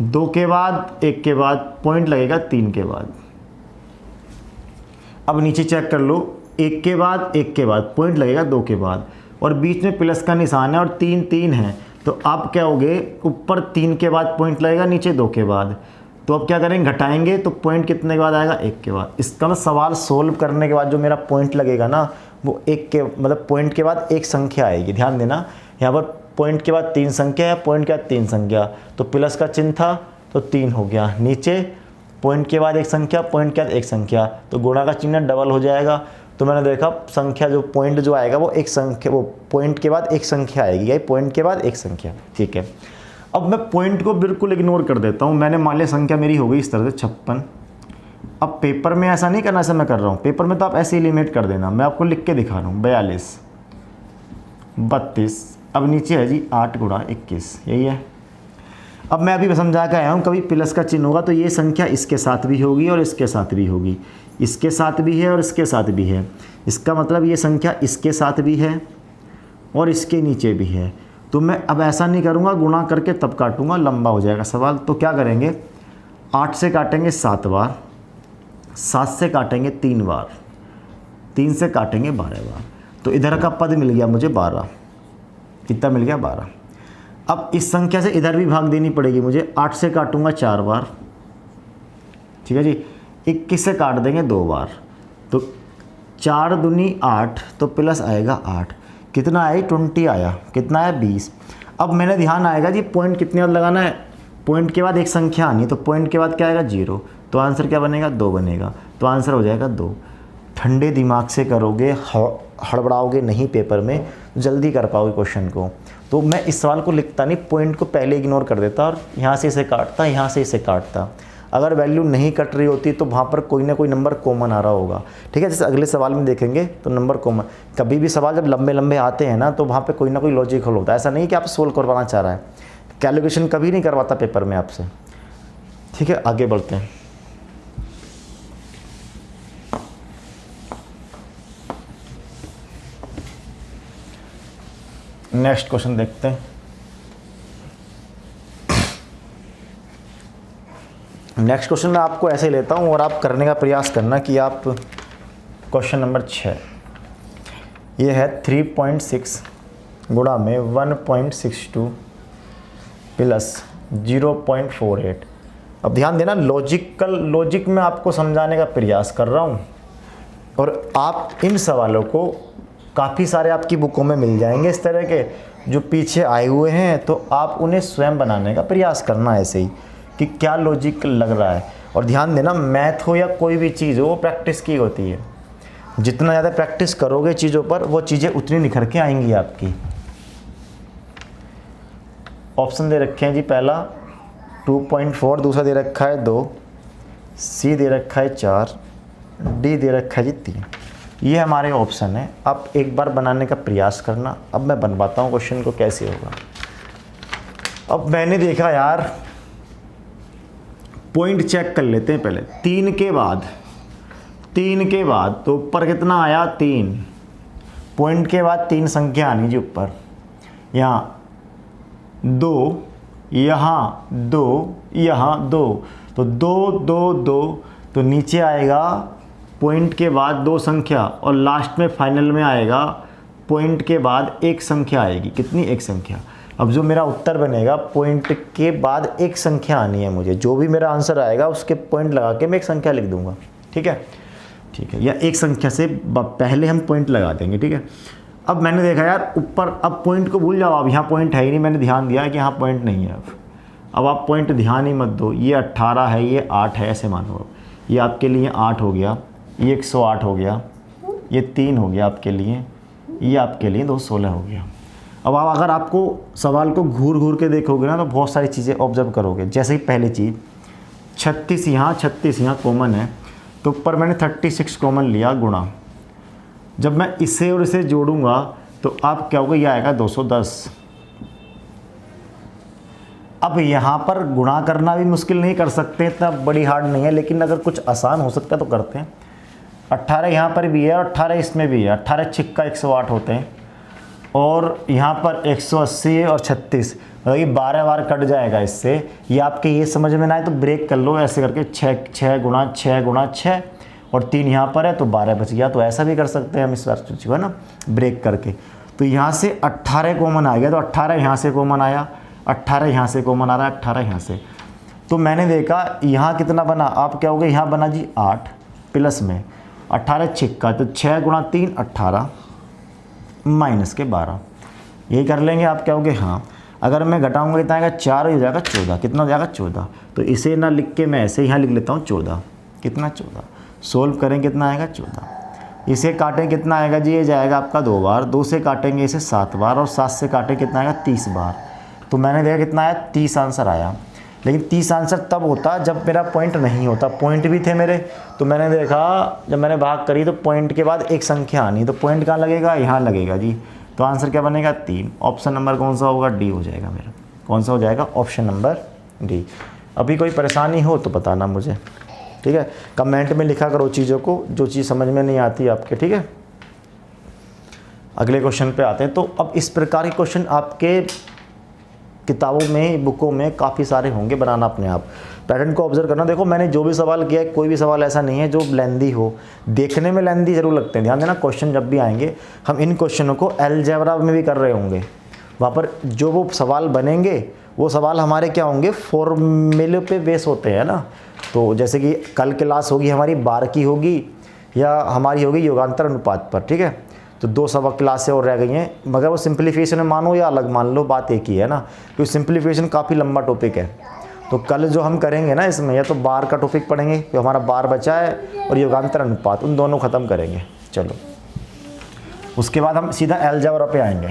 2 के बाद 1 के बाद पॉइंट लगेगा 3 के बाद। अब नीचे चेक कर लो, 1 के बाद 1 के बाद पॉइंट लगेगा 2 के बाद, और बीच में प्लस का निशान है और 3 3 है, तो आप क्या होगे, ऊपर 3 के बाद पॉइंट लगेगा, नीचे 2 के बाद। तो अब क्या करेंगे, घटाएंगे तो पॉइंट कितने के बाद आएगा, 1 के बाद। इसका मतलब सवाल सोल्व करने के बाद जो मेरा पॉइंट लगेगा ना, वो 1 के मतलब पॉइंट के बाद 1 संख्या आएगी। ध्यान देना, यहाँ पर पॉइंट के बाद 3 संख्या है, पॉइंट के बाद 3 संख्या, तो प्लस का चिन्ह था तो 3 हो गया। नीचे पॉइंट के बाद 1 संख्या, पॉइंट के बाद 1 संख्या, तो गुणा का चिन्ह डबल हो जाएगा। तो मैंने देखा संख्या जो पॉइंट जो आएगा वो 1 संख्या, वो पॉइंट के बाद 1 संख्या आएगी, या पॉइंट के बाद 1 संख्या, ठीक है। अब मैं पॉइंट को बिल्कुल इग्नोर कर देता हूँ। मैंने मान लिया संख्या मेरी हो गई इस तरह से 56। अब पेपर में ऐसा नहीं करना जैसे मैं कर रहा हूँ, पेपर में तो आप ऐसे ही लिमिट कर देना, मैं आपको लिख के दिखा रहा हूँ। 42, 32, अब नीचे है जी 8 गुणा 21, यही है। अब मैं अभी समझा के आया हूँ, कभी प्लस का चिन्ह होगा तो ये संख्या इसके साथ भी होगी और इसके साथ भी होगी, इसके साथ भी है और इसके साथ भी है। इसका मतलब ये संख्या इसके साथ भी है और इसके नीचे भी है। तो मैं अब ऐसा नहीं करूँगा, गुणा करके तब काटूंगा, लंबा हो जाएगा सवाल। तो क्या करेंगे, 8 से काटेंगे 7 बार, 7 से काटेंगे 3 बार, 3 से काटेंगे 12 बार, तो इधर का पद मिल गया मुझे 12। कितना मिल गया, 12। अब इस संख्या से इधर भी भाग देनी पड़ेगी मुझे, 8 से काटूंगा 4 बार, ठीक है जी। 21 से काट देंगे 2 बार, तो 4 दूनी 8, तो प्लस आएगा 8, कितना आया 20 आया, कितना आया 20। अब मैंने ध्यान आएगा जी पॉइंट कितने बाद लगाना है, पॉइंट के बाद एक संख्या आनी, तो पॉइंट के बाद क्या आएगा 0, तो आंसर क्या बनेगा 2 बनेगा, तो आंसर हो जाएगा 2। ठंडे दिमाग से करोगे, हड़बड़ाओगे नहीं पेपर में, जल्दी कर पाओगे क्वेश्चन को। तो मैं इस सवाल को लिखता नहीं, पॉइंट को पहले इग्नोर कर देता और यहाँ से इसे काटता, यहाँ से इसे काटता। अगर वैल्यू नहीं कट रही होती तो वहाँ पर कोई ना कोई नंबर कॉमन आ रहा होगा, ठीक है। जैसे अगले सवाल में देखेंगे तो नंबर कॉमन, कभी भी सवाल जब लंबे लंबे आते हैं ना तो वहाँ पे कोई ना कोई लॉजिकल होता है, ऐसा नहीं कि आप सोल्व करवाना चाह रहा है, कैलकुलेशन कभी नहीं करवाता पेपर में आपसे, ठीक है। आगे बढ़ते हैं। नेक्स्ट क्वेश्चन देखते हैं। नेक्स्ट क्वेश्चन मैं आपको ऐसे लेता हूँ और आप करने का प्रयास करना कि आप क्वेश्चन नंबर 6, ये है 3.6 गुणा में 1.62 प्लस 0.48। अब ध्यान देना, लॉजिक में आपको समझाने का प्रयास कर रहा हूँ, और आप इन सवालों को काफ़ी सारे आपकी बुकों में मिल जाएंगे इस तरह के जो पीछे आए हुए हैं, तो आप उन्हें स्वयं बनाने का प्रयास करना ऐसे ही कि क्या लॉजिक लग रहा है। और ध्यान देना, मैथ हो या कोई भी चीज़ हो, वो प्रैक्टिस की होती है, जितना ज़्यादा प्रैक्टिस करोगे चीज़ों पर वो चीज़ें उतनी निखर के आएंगी आपकी। ऑप्शन दे रखे हैं जी, पहला 2.4, दूसरा दे रखा है 2, सी दे रखा है 4, डी दे रखा है जी 3। ये हमारे ऑप्शन है। आप एक बार बनाने का प्रयास करना। अब मैं बनवाता हूँ क्वेश्चन को, कैसे होगा। अब मैंने देखा यार, पॉइंट चेक कर लेते हैं पहले। 3 के बाद तो ऊपर कितना आया 3, पॉइंट के बाद 3 संख्या आनी जी ऊपर, यहाँ 2, यहाँ 2, यहाँ 2, तो 2 2 2, तो नीचे आएगा पॉइंट के बाद 2 संख्या और लास्ट में फाइनल में आएगा पॉइंट के बाद एक संख्या आएगी। कितनी? एक संख्या। अब जो मेरा उत्तर बनेगा, पॉइंट के बाद एक संख्या आनी है मुझे, जो भी मेरा आंसर आएगा उसके पॉइंट लगा के मैं एक संख्या लिख दूंगा, ठीक है, ठीक है। या एक संख्या से पहले हम पॉइंट लगा देंगे, ठीक है। अब मैंने देखा यार ऊपर, अब पॉइंट को भूल जाओ, अब यहाँ पॉइंट है ही नहीं, मैंने ध्यान दिया कि यहाँ पॉइंट नहीं है। अब आप पॉइंट ध्यान ही मत दो, ये 18 है, ये 8 है, ऐसे मानो। ये आपके लिए 8 हो गया, ये 108 हो गया, ये 3 हो गया आपके लिए, ये आपके लिए 216 हो गया। अब आप अगर आपको सवाल को घूर घूर के देखोगे ना तो बहुत सारी चीज़ें ऑब्जर्व करोगे। जैसे कि पहली चीज़ 36 यहाँ कॉमन है, तो ऊपर मैंने 36 कॉमन लिया गुणा। जब मैं इसे और इसे जोड़ूंगा तो आप क्या होगा, ये आएगा 210। अब यहाँ पर गुणा करना भी मुश्किल नहीं कर सकते, इतना बड़ी हार्ड नहीं है, लेकिन अगर कुछ आसान हो सकता है तो करते हैं। 18 यहाँ पर भी है और 18 इसमें भी है, 18 छिक्का 108 होते हैं, और यहाँ पर 180 है और 36, मतलब ये 12 बार कट जाएगा इससे। ये आपके ये समझ में ना आए तो ब्रेक कर लो ऐसे करके, 6 गुणा 6 और 3 यहाँ पर है तो 12 बच गया। तो ऐसा भी कर सकते हैं हम इस बार चीज़ को, है ना, ब्रेक करके। तो यहाँ से 18 कॉमन आ गया, तो 18 यहाँ से कॉमन आया, 18 यहाँ से कॉमन आ रहा है, 18 यहाँ से। तो मैंने देखा यहाँ कितना बना, आप क्या हो गए, यहाँ बना जी 8 प्लस में 18 छिक्का, तो 6 गुणा 3 18 माइनस के 12, यही कर लेंगे आप, क्या हो गए। हाँ, अगर मैं घटाऊंगा कितना आएगा, 4 हो जाएगा 14, कितना हो जाएगा 14। तो इसे ना लिख के मैं ऐसे यहाँ लिख लेता हूँ 14, कितना 14। सोल्व करें कितना आएगा 14। इसे काटें कितना आएगा जी, ये जाएगा आपका 2 बार, 2 से काटेंगे इसे 7 बार, और 7 से काटें कितना आएगा 30 बार। तो मैंने देखा कितना आया, 30 आंसर आया। लेकिन 30 आंसर तब होता जब मेरा पॉइंट नहीं होता, पॉइंट भी थे मेरे। तो मैंने देखा जब मैंने भाग करी तो पॉइंट के बाद एक संख्या आनी, तो पॉइंट कहाँ लगेगा, यहाँ लगेगा जी। तो आंसर क्या बनेगा 3। ऑप्शन नंबर कौन सा होगा, डी हो जाएगा मेरा। कौन सा हो जाएगा, ऑप्शन नंबर डी। अभी कोई परेशानी हो तो बताना मुझे, ठीक है। कमेंट में लिखा करो चीज़ों को, जो चीज़ समझ में नहीं आती आपके, ठीक है। अगले क्वेश्चन पे आते हैं। तो अब इस प्रकार के क्वेश्चन आपके किताबों में, बुकों में काफ़ी सारे होंगे, बनाना अपने आप। पैटर्न को ऑब्जर्व करना। देखो मैंने जो भी सवाल किया है, कोई भी सवाल ऐसा नहीं है जो लेंदी हो, देखने में लेंदी ज़रूर लगते हैं। ध्यान देना, क्वेश्चन जब भी आएंगे हम इन क्वेश्चनों को अलजेब्रा में भी कर रहे होंगे, वहाँ पर जो वो सवाल बनेंगे वो सवाल हमारे क्या होंगे, फॉर्मूले पे बेस होते हैं ना। तो जैसे कि कल क्लास होगी हमारी बार की होगी या हमारी होगी योगांतर अनुपात पर, ठीक है। तो 2 सबक क्लासें और रह गई हैं, मगर वो सिंप्लीफिकेशन में मानो या अलग मान लो, बात एक ही है ना, क्योंकि सिंप्लीफिकेशन काफ़ी लंबा टॉपिक है। तो कल जो हम करेंगे ना इसमें, या तो बार का टॉपिक पढ़ेंगे, तो हमारा बार बचा है, और योगांतर अनुपात, उन दोनों ख़त्म करेंगे। चलो उसके बाद हम सीधा अलजेब्रा पे आएंगे।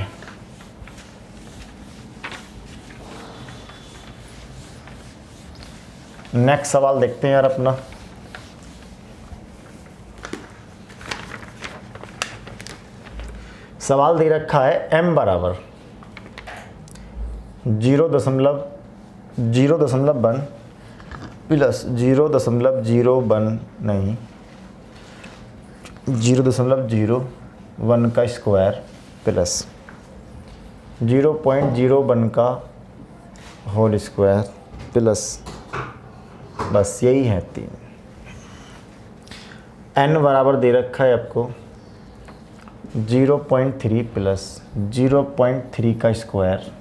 नेक्स्ट सवाल देखते हैं यार अपना। सवाल दे रखा है m बराबर 0.01 प्लस 0.01 नहीं 0.01 का स्क्वायर प्लस 0.01 का होल स्क्वायर प्लस, बस यही है 3। n बराबर दे रखा है आपको 0.3 प्लस 0.3 का स्क्वायर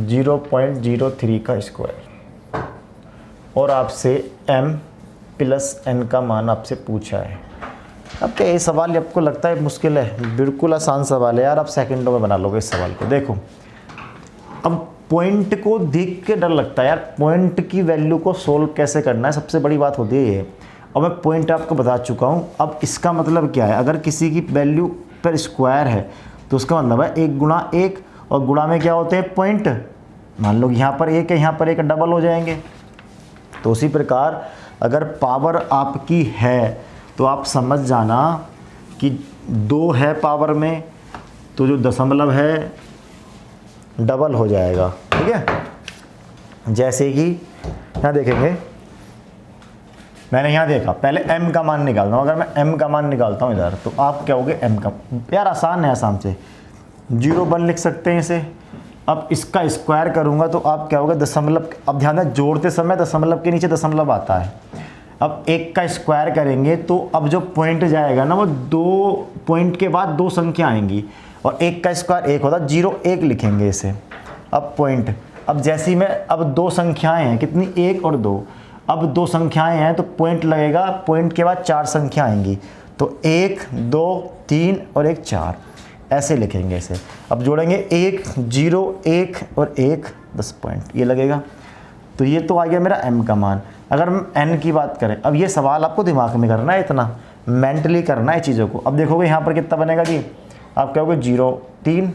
0.03 का स्क्वायर, और आपसे m प्लस n का मान आपसे पूछा है। अब क्या ये सवाल आपको लगता है मुश्किल है? बिल्कुल आसान सवाल है यार, आप सेकंडों में बना लोगे इस सवाल को। देखो अब पॉइंट को देख के डर लगता है यार, पॉइंट की वैल्यू को सोल्व कैसे करना है, सबसे बड़ी बात होती है ये। अब मैं पॉइंट आपको बता चुका हूँ। अब इसका मतलब क्या है, अगर किसी की वैल्यू पर स्क्वायर है तो उसका मतलब है 1 गुणा 1, और गुणा में क्या होते हैं पॉइंट। मान लो यहाँ पर 1 है, यहाँ पर 1 डबल हो जाएंगे। तो उसी प्रकार अगर पावर आपकी है तो आप समझ जाना कि 2 है पावर में, तो जो दशमलव है डबल हो जाएगा, ठीक है। जैसे कि यहाँ देखेंगे, मैंने यहाँ देखा, पहले m का मान निकालता हूँ। अगर मैं m का मान निकालता हूँ इधर, तो आप क्या होगे m का, यार आसान है, आसान से 0.1 लिख सकते हैं इसे। अब इसका स्क्वायर करूँगा तो आप क्या होगा, दशमलव। अब ध्यान दें जोड़ते समय दशमलव के नीचे दशमलव आता है। अब 1 का स्क्वायर करेंगे तो अब जो पॉइंट जाएगा ना, वो 2 पॉइंट के बाद 2 संख्या आएंगी, और 1 का स्क्वायर 1 होता, 0 1 लिखेंगे इसे। अब पॉइंट, अब जैसी मैं, अब 2 संख्याएं हैं, कितनी 1 और 2। अब 2 संख्याएं हैं तो पॉइंट लगेगा, पॉइंट के बाद 4 संख्या आएंगी, तो 1 2 3 और 1 4, ऐसे लिखेंगे इसे। अब जोड़ेंगे 1 0 1 और 1 10 पॉइंट, ये लगेगा। तो ये तो आ गया मेरा m का मान। अगर हम n की बात करें, अब ये सवाल आपको दिमाग में करना है, इतना मेंटली करना है चीज़ों को। अब देखोगे यहाँ पर कितना बनेगा जी, आप कहोगे 0 3,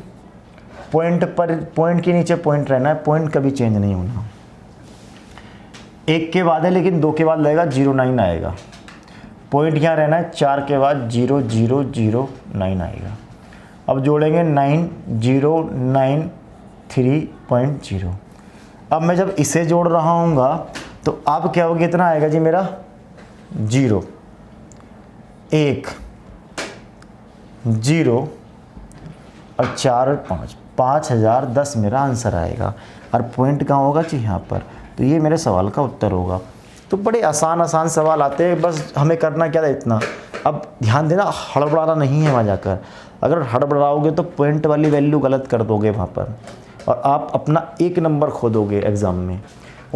पॉइंट पर, पॉइंट के नीचे पॉइंट रहना है, पॉइंट कभी चेंज नहीं होना। 1 के बाद है लेकिन 2 के बाद लगेगा 0 9 आएगा, पॉइंट यहाँ रहना है, 4 के बाद 0 0 0 9 आएगा। अब जोड़ेंगे 9 0 9 3.0। अब मैं जब इसे जोड़ रहा हूँगा तो अब क्या होगा, इतना आएगा जी मेरा 0 1 0 और 4 और 5, 5010 मेरा आंसर आएगा। और पॉइंट कहाँ होगा जी, यहाँ पर। तो ये मेरे सवाल का उत्तर होगा। तो बड़े आसान आसान सवाल आते हैं, बस हमें करना क्या था इतना। अब ध्यान देना, हड़बड़ाना नहीं है वहाँ जाकर। अगर हड़बड़ाओगे तो पॉइंट वाली वैल्यू गलत कर दोगे वहाँ पर, और आप अपना 1 नंबर खो दोगे एग्ज़ाम में।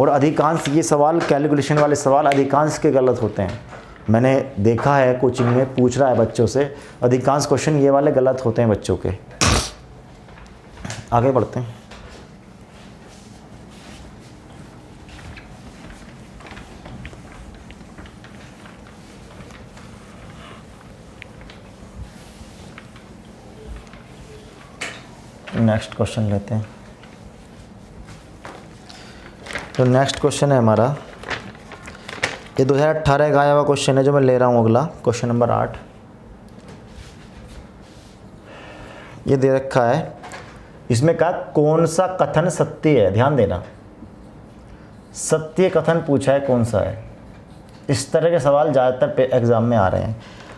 और अधिकांश ये सवाल, कैलकुलेशन वाले सवाल अधिकांश के गलत होते हैं। मैंने देखा है, कोचिंग में पूछ रहा है बच्चों से, अधिकांश क्वेश्चन ये वाले गलत होते हैं बच्चों के। आगे बढ़ते हैं। नेक्स्ट क्वेश्चन लेते हैं। तो नेक्स्ट क्वेश्चन है हमारा, ये 2018 का आया हुआ क्वेश्चन है जो मैं ले रहा हूँ। अगला क्वेश्चन नंबर 8, ये दे रखा है। इसमें कहा कौन सा कथन सत्य है। ध्यान देना, सत्य कथन पूछा है, कौन सा है। इस तरह के सवाल ज़्यादातर एग्जाम में आ रहे हैं।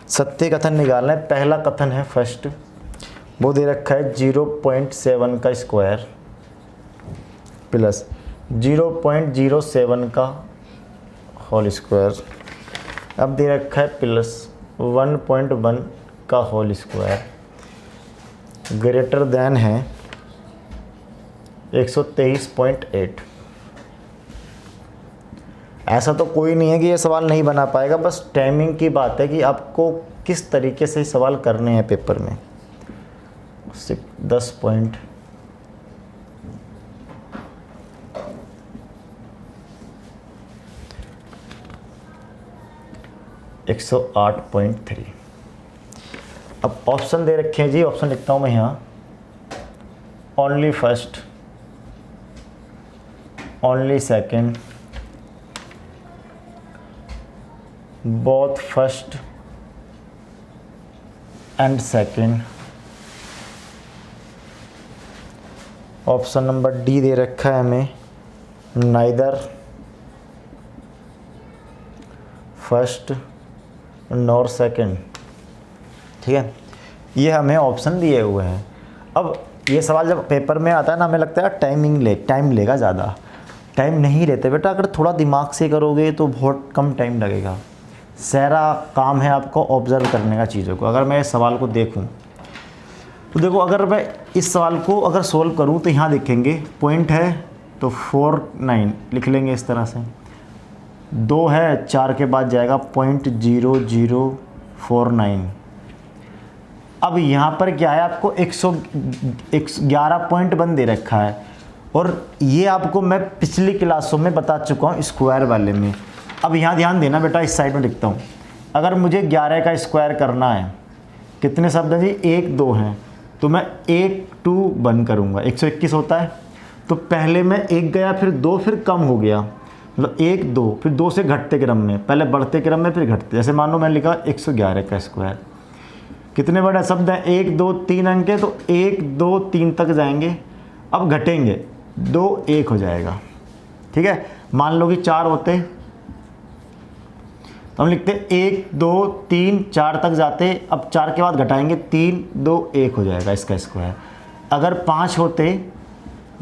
सत्य कथन निकालना है। पहला कथन है फर्स्ट, वो दे रखा है 0.7 का स्क्वायर प्लस 0.07 का होल स्क्वायर। अब दे रखा है प्लस 1.1 का होल स्क्वायर ग्रेटर देन है 123.8। ऐसा तो कोई नहीं है कि ये सवाल नहीं बना पाएगा, बस टाइमिंग की बात है कि आपको किस तरीके से सवाल करने हैं पेपर में। 10 पॉइंट 108.3। अब ऑप्शन दे रखे हैं जी, ऑप्शन लिखता हूँ मैं यहाँ। Only first, only second, both first and second. Option number D दे रखा है हमें, नाइदर फर्स्ट नॉर सेकंड। ठीक है, ये हमें ऑप्शन दिए हुए हैं। अब ये सवाल जब पेपर में आता है ना, हमें लगता है टाइम लेगा ज़्यादा। टाइम नहीं लेते बेटा, अगर थोड़ा दिमाग से करोगे तो बहुत कम टाइम लगेगा। सारा काम है आपको ऑब्ज़र्व करने का चीज़ों को। अगर मैं इस सवाल को देखूं तो देखो, अगर मैं इस सवाल को अगर सोल्व करूं तो यहाँ देखेंगे पॉइंट है तो 49 लिख लेंगे इस तरह से। 2 है, 4 के बाद जाएगा 0.0049। अब यहाँ पर क्या है, आपको 111 पॉइंट बन दे रखा है, और ये आपको मैं पिछली क्लासों में बता चुका हूँ स्क्वायर वाले में। अब यहाँ ध्यान देना बेटा, इस साइड में लिखता हूँ। अगर मुझे 11 का स्क्वायर करना है, कितने शब्द हैं जी, 1 2 हैं, तो मैं 1 2 बन करूँगा। 121 होता है, तो पहले मैं 1 गया, फिर 2, फिर कम हो गया, मतलब 1 2, फिर 2 से घटते क्रम में, पहले बढ़ते क्रम में फिर घटते। जैसे मान लो मैंने लिखा 111 का स्क्वायर। कितने बड़े शब्द हैं, 1 2 3 अंक के, तो 1 2 3 तक जाएंगे। अब घटेंगे, 2 1 हो जाएगा। ठीक है, मान लो कि 4 होते तो हम लिखते 1 2 3 4 तक जाते। अब 4 के बाद घटाएंगे, 3 2 1 हो जाएगा इसका स्क्वायर। अगर 5 होते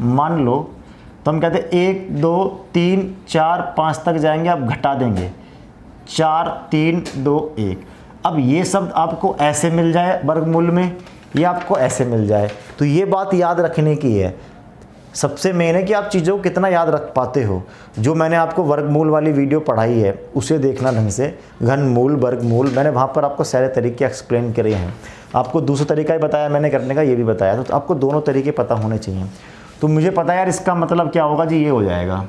मान लो, तो हम कहते 1 2 3 4 5 तक जाएंगे, अब घटा देंगे 4 3 2 1। अब ये शब्द आपको ऐसे मिल जाए वर्गमूल में, ये आपको ऐसे मिल जाए, तो ये बात याद रखने की है। सबसे मेन है कि आप चीज़ों को कितना याद रख पाते हो। जो मैंने आपको वर्गमूल वाली वीडियो पढ़ाई है उसे देखना ढंग से, घनमूल वर्गमूल, मैंने वहाँ पर आपको सारे तरीके एक्सप्लेन करे हैं। आपको दूसरा तरीका ही बताया मैंने करने का, ये भी बताया, तो आपको दोनों तरीके पता होने चाहिए। तो मुझे पता है यार इसका मतलब क्या होगा जी, ये हो जाएगा।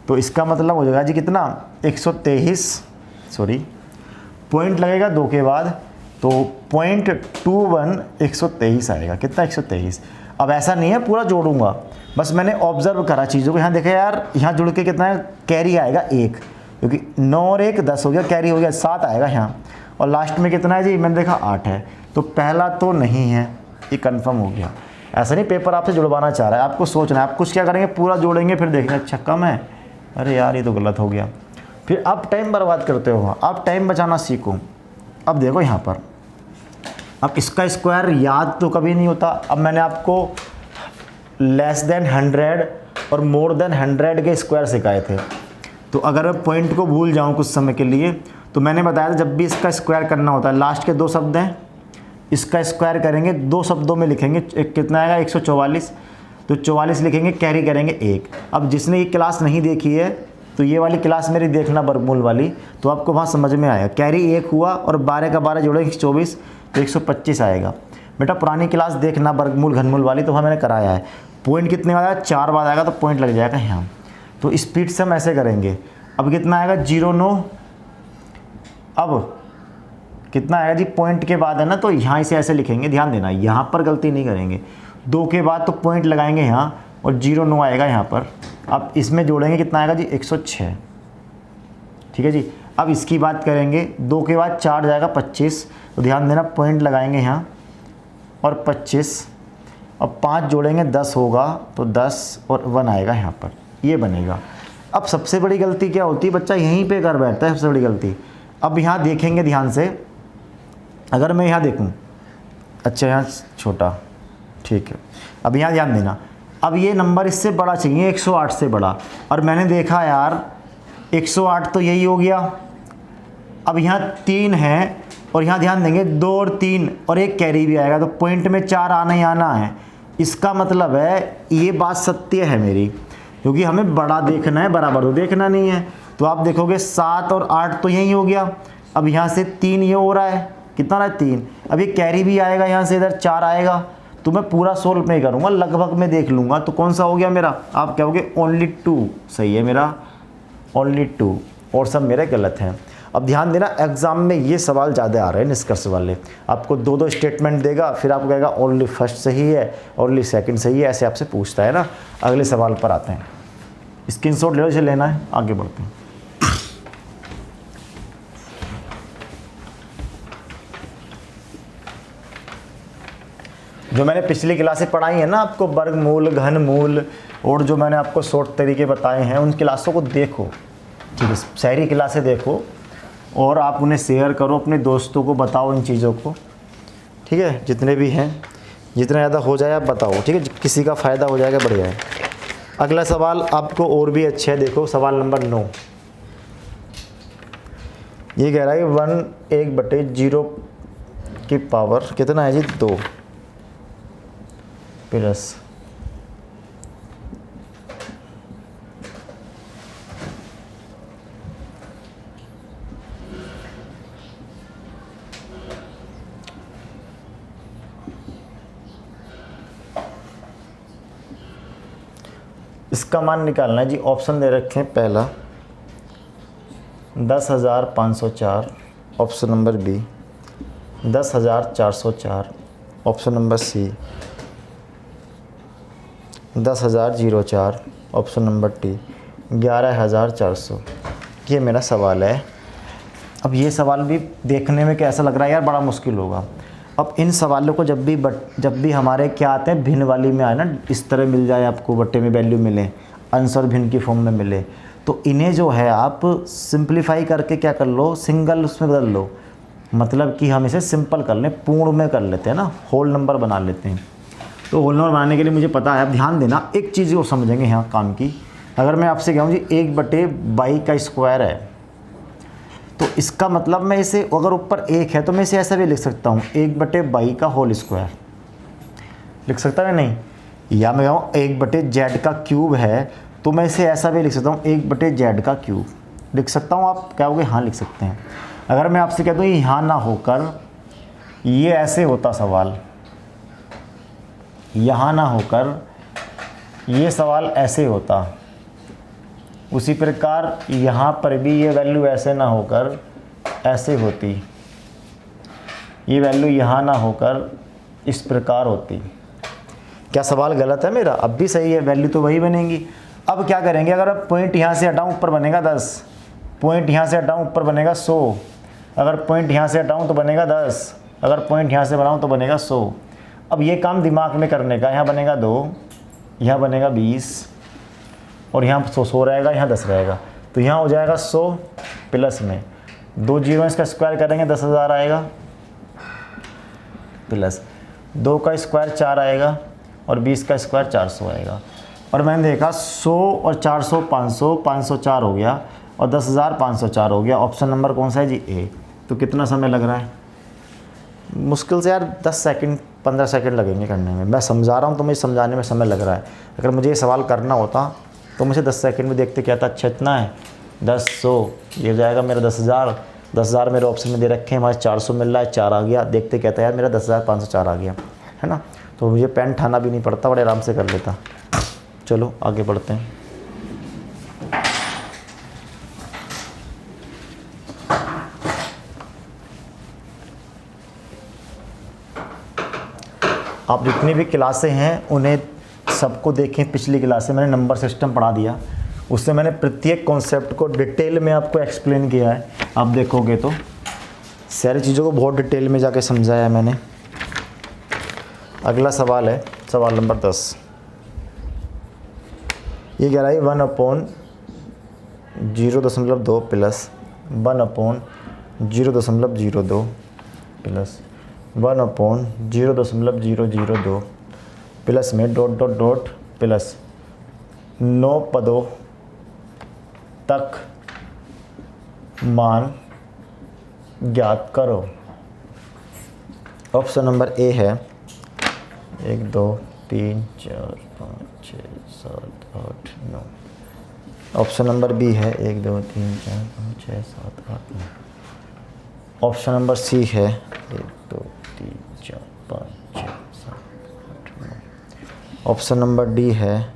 तो इसका मतलब हो जाएगा जी कितना, 123 पॉइंट लगेगा 2 के बाद, तो 0.21 123 आएगा। कितना, 123। अब ऐसा नहीं है पूरा जोड़ूंगा, बस मैंने ऑब्जर्व करा चीज़ों को। यहाँ देखा यार, यहाँ जुड़ के कितना है, कैरी आएगा 1, क्योंकि 9 और 1 10 हो गया, कैरी हो गया 7 आएगा यहाँ, और लास्ट में कितना है जी, मैंने देखा 8 है। तो पहला तो नहीं है, ये कंफर्म हो गया। ऐसा नहीं पेपर आपसे जुड़वाना चाह रहा है, आपको सोचना है। आप कुछ क्या करेंगे, पूरा जोड़ेंगे, फिर देखेंगे अच्छा कम है, अरे यार ये तो गलत हो गया, फिर आप टाइम बर्बाद करते हो। आप टाइम बचाना सीखो। अब देखो यहाँ पर, अब इसका स्क्वायर याद तो कभी नहीं होता। अब मैंने आपको लेस देन 100 और मोर देन 100 के स्क्वायर सिखाए थे, तो अगर मैं पॉइंट को भूल जाऊँ कुछ समय के लिए, तो मैंने बताया था जब भी इसका स्क्वायर करना होता है, लास्ट के 2 शब्द हैं, इसका स्क्वायर करेंगे 2 शब्दों में लिखेंगे। एक कितना आएगा, 144, तो 44 लिखेंगे, कैरी करेंगे 1। अब जिसने ये क्लास नहीं देखी है, तो ये वाली क्लास मेरी देखना वर्गमूल वाली, तो आपको वहाँ समझ में आएगा। कैरी 1 हुआ और 12 का 12 जोड़ेंगे 24, तो 125 आएगा। बेटा पुरानी क्लास देखना वर्गमूल घनमूल वाली, तो वहाँ मैंने कराया है। पॉइंट कितने बाद आएगा, 4 बाद आएगा, तो पॉइंट लग जाएगा यहाँ। तो स्पीड से हम ऐसे करेंगे। अब कितना आएगा, 09। अब कितना आएगा जी, पॉइंट के बाद है ना, तो यहाँ से ऐसे लिखेंगे, ध्यान देना यहाँ पर गलती नहीं करेंगे। 2 के बाद तो पॉइंट लगाएंगे यहाँ, और 09 आएगा यहाँ पर। अब इसमें जोड़ेंगे, कितना आएगा जी, 106। ठीक है जी। अब इसकी बात करेंगे, 2 के बाद 4 जाएगा 25, तो ध्यान देना पॉइंट लगाएंगे यहाँ और 25, अब 5 जोड़ेंगे 10 होगा, तो 10 और 1 आएगा यहाँ पर, ये बनेगा। अब सबसे बड़ी गलती क्या होती है, बच्चा यहीं पे कर बैठता है सबसे बड़ी गलती। अब यहाँ देखेंगे ध्यान से, अगर मैं यहाँ देखूँ, अच्छा यहाँ छोटा, ठीक है। अब यहाँ ध्यान देना, अब ये नंबर इससे बड़ा चाहिए, 108 से बड़ा, और मैंने देखा यार 108 तो यही हो गया। अब यहाँ 3 है, और यहाँ ध्यान देंगे 2 और 3 और 1 कैरी भी आएगा, तो पॉइंट में 4 आना ही आना है। इसका मतलब है ये बात सत्य है मेरी, क्योंकि हमें बड़ा देखना है, बराबर तो देखना नहीं है। तो आप देखोगे 7 और 8 तो यही हो गया। अब यहाँ से 3 ये हो रहा है, कितना रहा है 3। अब ये कैरी भी आएगा, यहाँ से इधर 4 आएगा। तो मैं पूरा सोल्व नहीं करूँगा, लगभग में देख लूँगा। तो कौन सा हो गया मेरा, आप कहोगे ओनली 2 सही है मेरा, ओनली 2, और सब मेरे गलत हैं। अब ध्यान देना, एग्जाम में ये सवाल ज़्यादा आ रहे हैं निष्कर्ष वाले। आपको 2-2 स्टेटमेंट देगा, फिर आपको कहेगा ओनली फर्स्ट सही है, ओनली सेकंड सही है, ऐसे आपसे पूछता है ना। अगले सवाल पर आते हैं, स्क्रीनशॉट ले लो, इसे लेना है, आगे बढ़ते हैं। जो मैंने पिछली क्लासें पढ़ाई है ना आपको, वर्गमूल, घनमूल, और जो मैंने आपको शॉर्ट तरीके बताए हैं, उन क्लासों को देखो, ठीक है, सारी क्लासें देखो, और आप उन्हें शेयर करो, अपने दोस्तों को बताओ इन चीज़ों को, ठीक है, जितने भी हैं, जितना ज़्यादा हो जाए आप बताओ, ठीक है, किसी का फ़ायदा हो जाएगा, बढ़िया है। अगला सवाल आपको और भी अच्छा है, देखो सवाल नंबर 9। ये कह रहा है 1/0 की पावर कितना है जी, 2 प्लस इसका मान निकालना है जी। ऑप्शन दे रखे हैं, पहला 10,504, option number B 10,404, option number C 10,004, option number D 11,400। ये मेरा सवाल है। अब ये सवाल भी देखने में कैसा लग रहा है यार, बड़ा मुश्किल होगा। अब इन सवालों को जब भी हमारे क्या आते हैं, भिन्न वाली में आए ना, इस तरह मिल जाए आपको, बट्टे में वैल्यू मिले, अंश और भिन्न की फॉर्म में मिले, तो इन्हें जो है आप सिंप्लीफाई करके क्या कर लो, सिंगल उसमें बदल लो। मतलब कि हम इसे सिंपल कर लें, पूर्ण में कर लेते हैं ना, होल नंबर बना लेते हैं। तो होल नंबर बनाने के लिए मुझे पता है, अब ध्यान देना, एक चीज़ को समझेंगे यहाँ काम की। अगर मैं आपसे कहूँ जी 1/22 का स्क्वायर है, तो इसका मतलब मैं इसे, अगर ऊपर 1 है तो मैं इसे ऐसा भी लिख सकता हूँ, 1/22 का होल स्क्वायर लिख सकता है नहीं। या मैं कहूँ 1/z का क्यूब है, तो मैं इसे ऐसा भी लिख सकता हूँ, 1/z का क्यूब लिख सकता हूँ। आप कहोगे हाँ लिख सकते हैं। अगर मैं आपसे कहता हूँ यहाँ ना होकर ये ऐसे होता सवाल, यहाँ ना होकर ये सवाल ऐसे होता, उसी प्रकार यहाँ पर भी ये वैल्यू ऐसे ना होकर ऐसे होती, ये वैल्यू यहाँ ना होकर इस प्रकार होती। क्या सवाल गलत है मेरा? अब भी सही है, वैल्यू तो वही बनेगी। अब क्या करेंगे, अगर अब पॉइंट यहाँ से हटाऊँ ऊपर बनेगा 10, पॉइंट यहाँ से हटाऊँ ऊपर बनेगा 100, अगर पॉइंट यहाँ से हटाऊँ तो बनेगा 10, अगर पॉइंट यहाँ से बनाऊँ तो बनेगा 100। अब ये काम दिमाग में करने का, यहाँ बनेगा 2, यहाँ बनेगा 20, और यहाँ 100 रहेगा, यहाँ 10 रहेगा, तो यहाँ हो जाएगा 100 प्लस में 2 जीरो इसका स्क्वायर करेंगे 10,000 आएगा, प्लस 2 का स्क्वायर 4 आएगा, और 20 का स्क्वायर 400 आएगा। और मैंने देखा 100 और 400 500, 504 हो गया, और 10,504 हो गया। ऑप्शन नंबर कौन सा है जी, ए। तो कितना समय लग रहा है? मुश्किल से यार 10 सेकंड 15 सेकंड लगेंगे करने में। मैं समझा रहा हूँ तो मुझे समझाने में समय लग रहा है। अगर मुझे ये सवाल करना होता तो मुझे 10 सेकंड में देखते क्या था, अच्छा इतना है, 10 100, ये हो जाएगा मेरा 10,000। 10,000 मेरे ऑप्शन में दे रखे हैं, हमारे 400 मिल रहा है, 4 आ गया, देखते कहता है यार मेरा 10,504 आ गया, है ना। तो मुझे पेन ठाना भी नहीं पड़ता, बड़े आराम से कर लेता। चलो आगे बढ़ते हैं। आप जितनी भी क्लासें हैं उन्हें सबको देखें। पिछली क्लास में मैंने नंबर सिस्टम पढ़ा दिया, उससे मैंने प्रत्येक कॉन्सेप्ट को डिटेल में आपको एक्सप्लेन किया है। आप देखोगे तो सारी चीज़ों को बहुत डिटेल में जाके समझाया है मैंने। अगला सवाल है सवाल नंबर 10। ये कह रहा है 1/0.2 प्लस 1/0.02 प्लस 1/0.002 प्लस में डॉट डॉट डॉट प्लस 9 पदों तक मान ज्ञात करो। ऑप्शन नंबर ए है 1 2 3 4 5 6 7 8 9। ऑप्शन नंबर बी है 1 2 3 4 5 6 7 8 9। ऑप्शन नंबर सी है 1 2 3 4 5 6 7 8 9। ऑप्शन नंबर डी है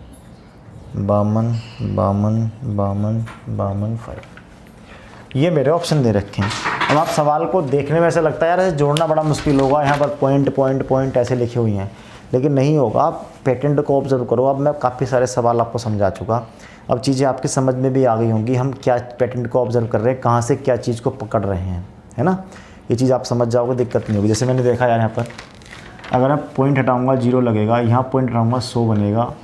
52 52 52 52 5। ये मेरे ऑप्शन दे रखे हैं। अब आप सवाल को देखने में ऐसा लगता है यार ऐसे जोड़ना बड़ा मुश्किल होगा, यहाँ पर पॉइंट पॉइंट पॉइंट ऐसे लिखे हुए हैं, लेकिन नहीं होगा। आप पैटर्न को ऑब्जर्व करो। अब मैं काफ़ी सारे सवाल आपको समझा चुका, अब चीज़ें आपकी समझ में भी आ गई होंगी, हम क्या पैटर्न को ऑब्जर्व कर रहे हैं, कहाँ से क्या चीज़ को पकड़ रहे हैं, है ना। ये चीज़ आप समझ जाओगे, दिक्कत नहीं होगी। जैसे मैंने देखा यार यहाँ पर अगर मैं पॉइंट हटाऊँगा 0 लगेगा, यहाँ पॉइंट हटाऊँगा 100 बनेगा।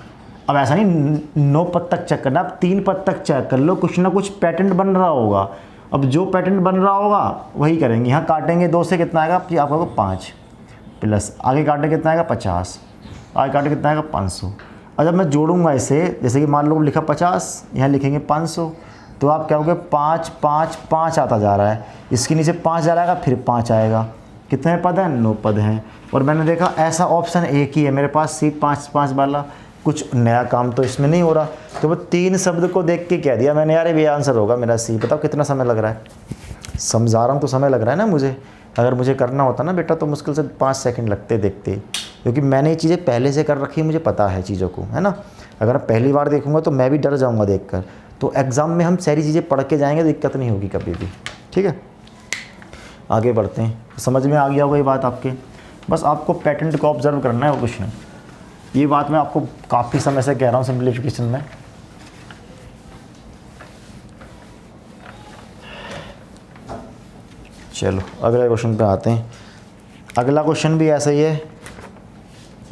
अब ऐसा नहीं 9 पद तक चेक करना, आप 3 पद तक चेक कर लो, कुछ ना कुछ पैटर्न बन रहा होगा। अब जो पैटर्न बन रहा होगा वही करेंगे। यहाँ काटेंगे 2 से कितना आएगा आपका 5 प्लस आगे काटेंगे कितना आएगा 50, आगे काटे कितना आएगा 500। और जब मैं जोड़ूंगा इसे, जैसे कि मान लो लिखा 50, यहाँ लिखेंगे 500, तो आप क्या होगे 5 5 5 आता जा रहा है, इसके नीचे 5 जा रहा है, फिर 5 आएगा। कितने पद हैं 9 पद हैं। और मैंने देखा ऐसा ऑप्शन एक ही है मेरे पास, सी 5 5 वाला, कुछ नया काम तो इसमें नहीं हो रहा। तो वो 3 शब्द को देख के कह दिया मैंने यार ये आंसर होगा मेरा सी। बताओ कितना समय लग रहा है, समझा रहा हूँ तो समय लग रहा है ना मुझे। अगर मुझे करना होता ना बेटा तो मुश्किल से 5 सेकंड लगते देखते, क्योंकि मैंने ये चीज़ें पहले से कर रखी है, मुझे पता है चीज़ों को, है ना। अगर पहली बार देखूंगा तो मैं भी डर जाऊंगा देखकर। तो एग्ज़ाम में हम सारी चीज़ें पढ़ के जाएंगे, दिक्कत नहीं होगी कभी भी, ठीक है। आगे बढ़ते हैं। समझ में आ गया होगा ये बात आपके, बस आपको पैटर्न को ऑब्जर्व करना है और कुछ नहीं। ये बात मैं आपको काफ़ी समय से कह रहा हूँ सिंप्लीफिकेशन में। चलो अगले क्वेश्चन पे आते हैं। अगला क्वेश्चन भी ऐसा ही है।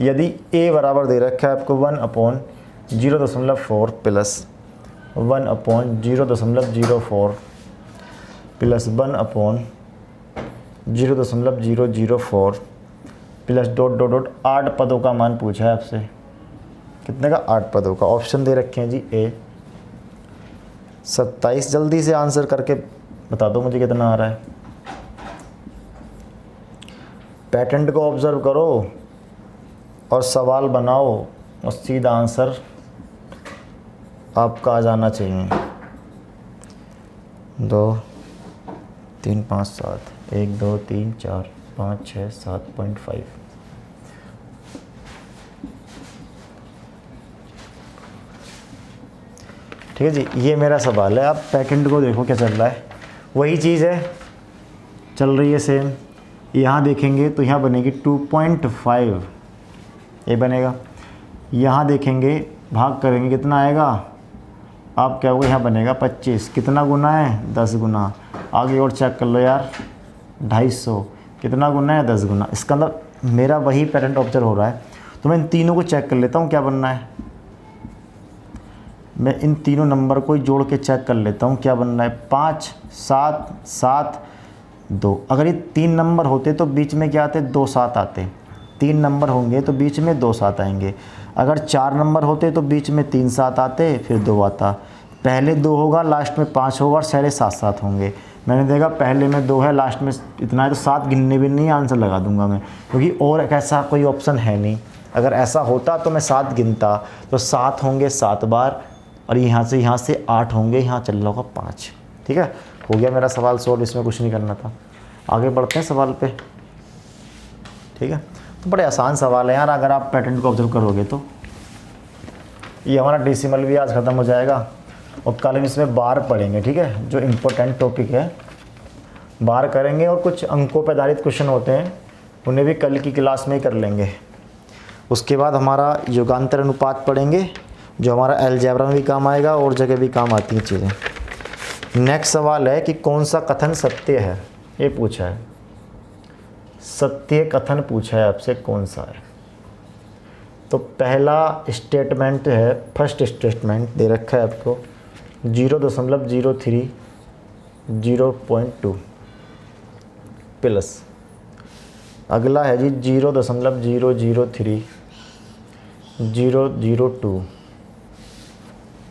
यदि a बराबर दे रखा है आपको 1/0.4 plus 1/0.04 plus 1/0.004 plus dot dot dot 8 पदों का मान पूछा है आपसे। कितने का 8 पदों का। ऑप्शन दे रखे हैं जी ए 27। जल्दी से आंसर करके बता दो मुझे कितना आ रहा है। पैटर्न को ऑब्जर्व करो और सवाल बनाओ और सीधा आंसर आपका आ जाना चाहिए। 2 3 5 7 1 2 3 4 5 6 7.5। ठीक है जी, ये मेरा सवाल है। आप पैटर्न को देखो क्या चल रहा है, वही चीज़ है चल रही है सेम। यहाँ देखेंगे तो यहाँ बनेगी 2.5 ये बनेगा। यहाँ देखेंगे भाग करेंगे कितना आएगा, आप क्या होगा यहाँ बनेगा 25। कितना गुना है 10 गुना। आगे और चेक कर लो यार 250 कितना गुना है 10 गुना। इसका मतलब मेरा वही पैटर्न ऑब्जर्व हो रहा है। तो मैं इन तीनों को चेक कर लेता हूँ क्या बनना है। मैं इन तीनों नंबर को जोड़ के चेक कर लेता हूँ क्या बनना है। 5 7 7 2। अगर ये 3 नंबर होते तो बीच में क्या आते 2 7 आते। 3 नंबर होंगे तो बीच में 2 7 आएंगे। अगर 4 नंबर होते तो बीच में 3 7 आते, फिर 2 आता। पहले 2 होगा, लास्ट में 5 होगा और सारे 7 7 होंगे। मैंने देखा पहले में 2 है, लास्ट में इतना है, तो 7 गिनने भी नहीं, आंसर लगा दूंगा मैं, क्योंकि और ऐसा कोई ऑप्शन है नहीं। अगर ऐसा होता तो मैं 7 गिनता, तो 7 होंगे 7 बार, और यहाँ से 8 होंगे, यहाँ चल रहा होगा 5। ठीक है, हो गया मेरा सवाल सॉल्व, इसमें कुछ नहीं करना था। आगे बढ़ते हैं सवाल पे। ठीक है, तो बड़े आसान सवाल है यार, अगर आप पैटर्न को ऑब्जर्व करोगे तो। ये हमारा डेसिमल भी आज ख़त्म हो जाएगा और कल हम इसमें बार पढ़ेंगे। ठीक है, जो इम्पोर्टेंट टॉपिक है बार करेंगे, और कुछ अंकों पर आधारित क्वेश्चन होते हैं उन्हें भी कल की क्लास में ही कर लेंगे। उसके बाद हमारा युगांतर अनुपात पढ़ेंगे, जो हमारा अलजेब्रा में भी काम आएगा और जगह भी काम आती हैं चीज़ें। नेक्स्ट सवाल है कि कौन सा कथन सत्य है, ये पूछा है। सत्य कथन पूछा है आपसे, कौन सा है। तो पहला स्टेटमेंट है, फर्स्ट स्टेटमेंट दे रखा है आपको 0.03 0.2 प्लस। अगला है जी 0.003 002।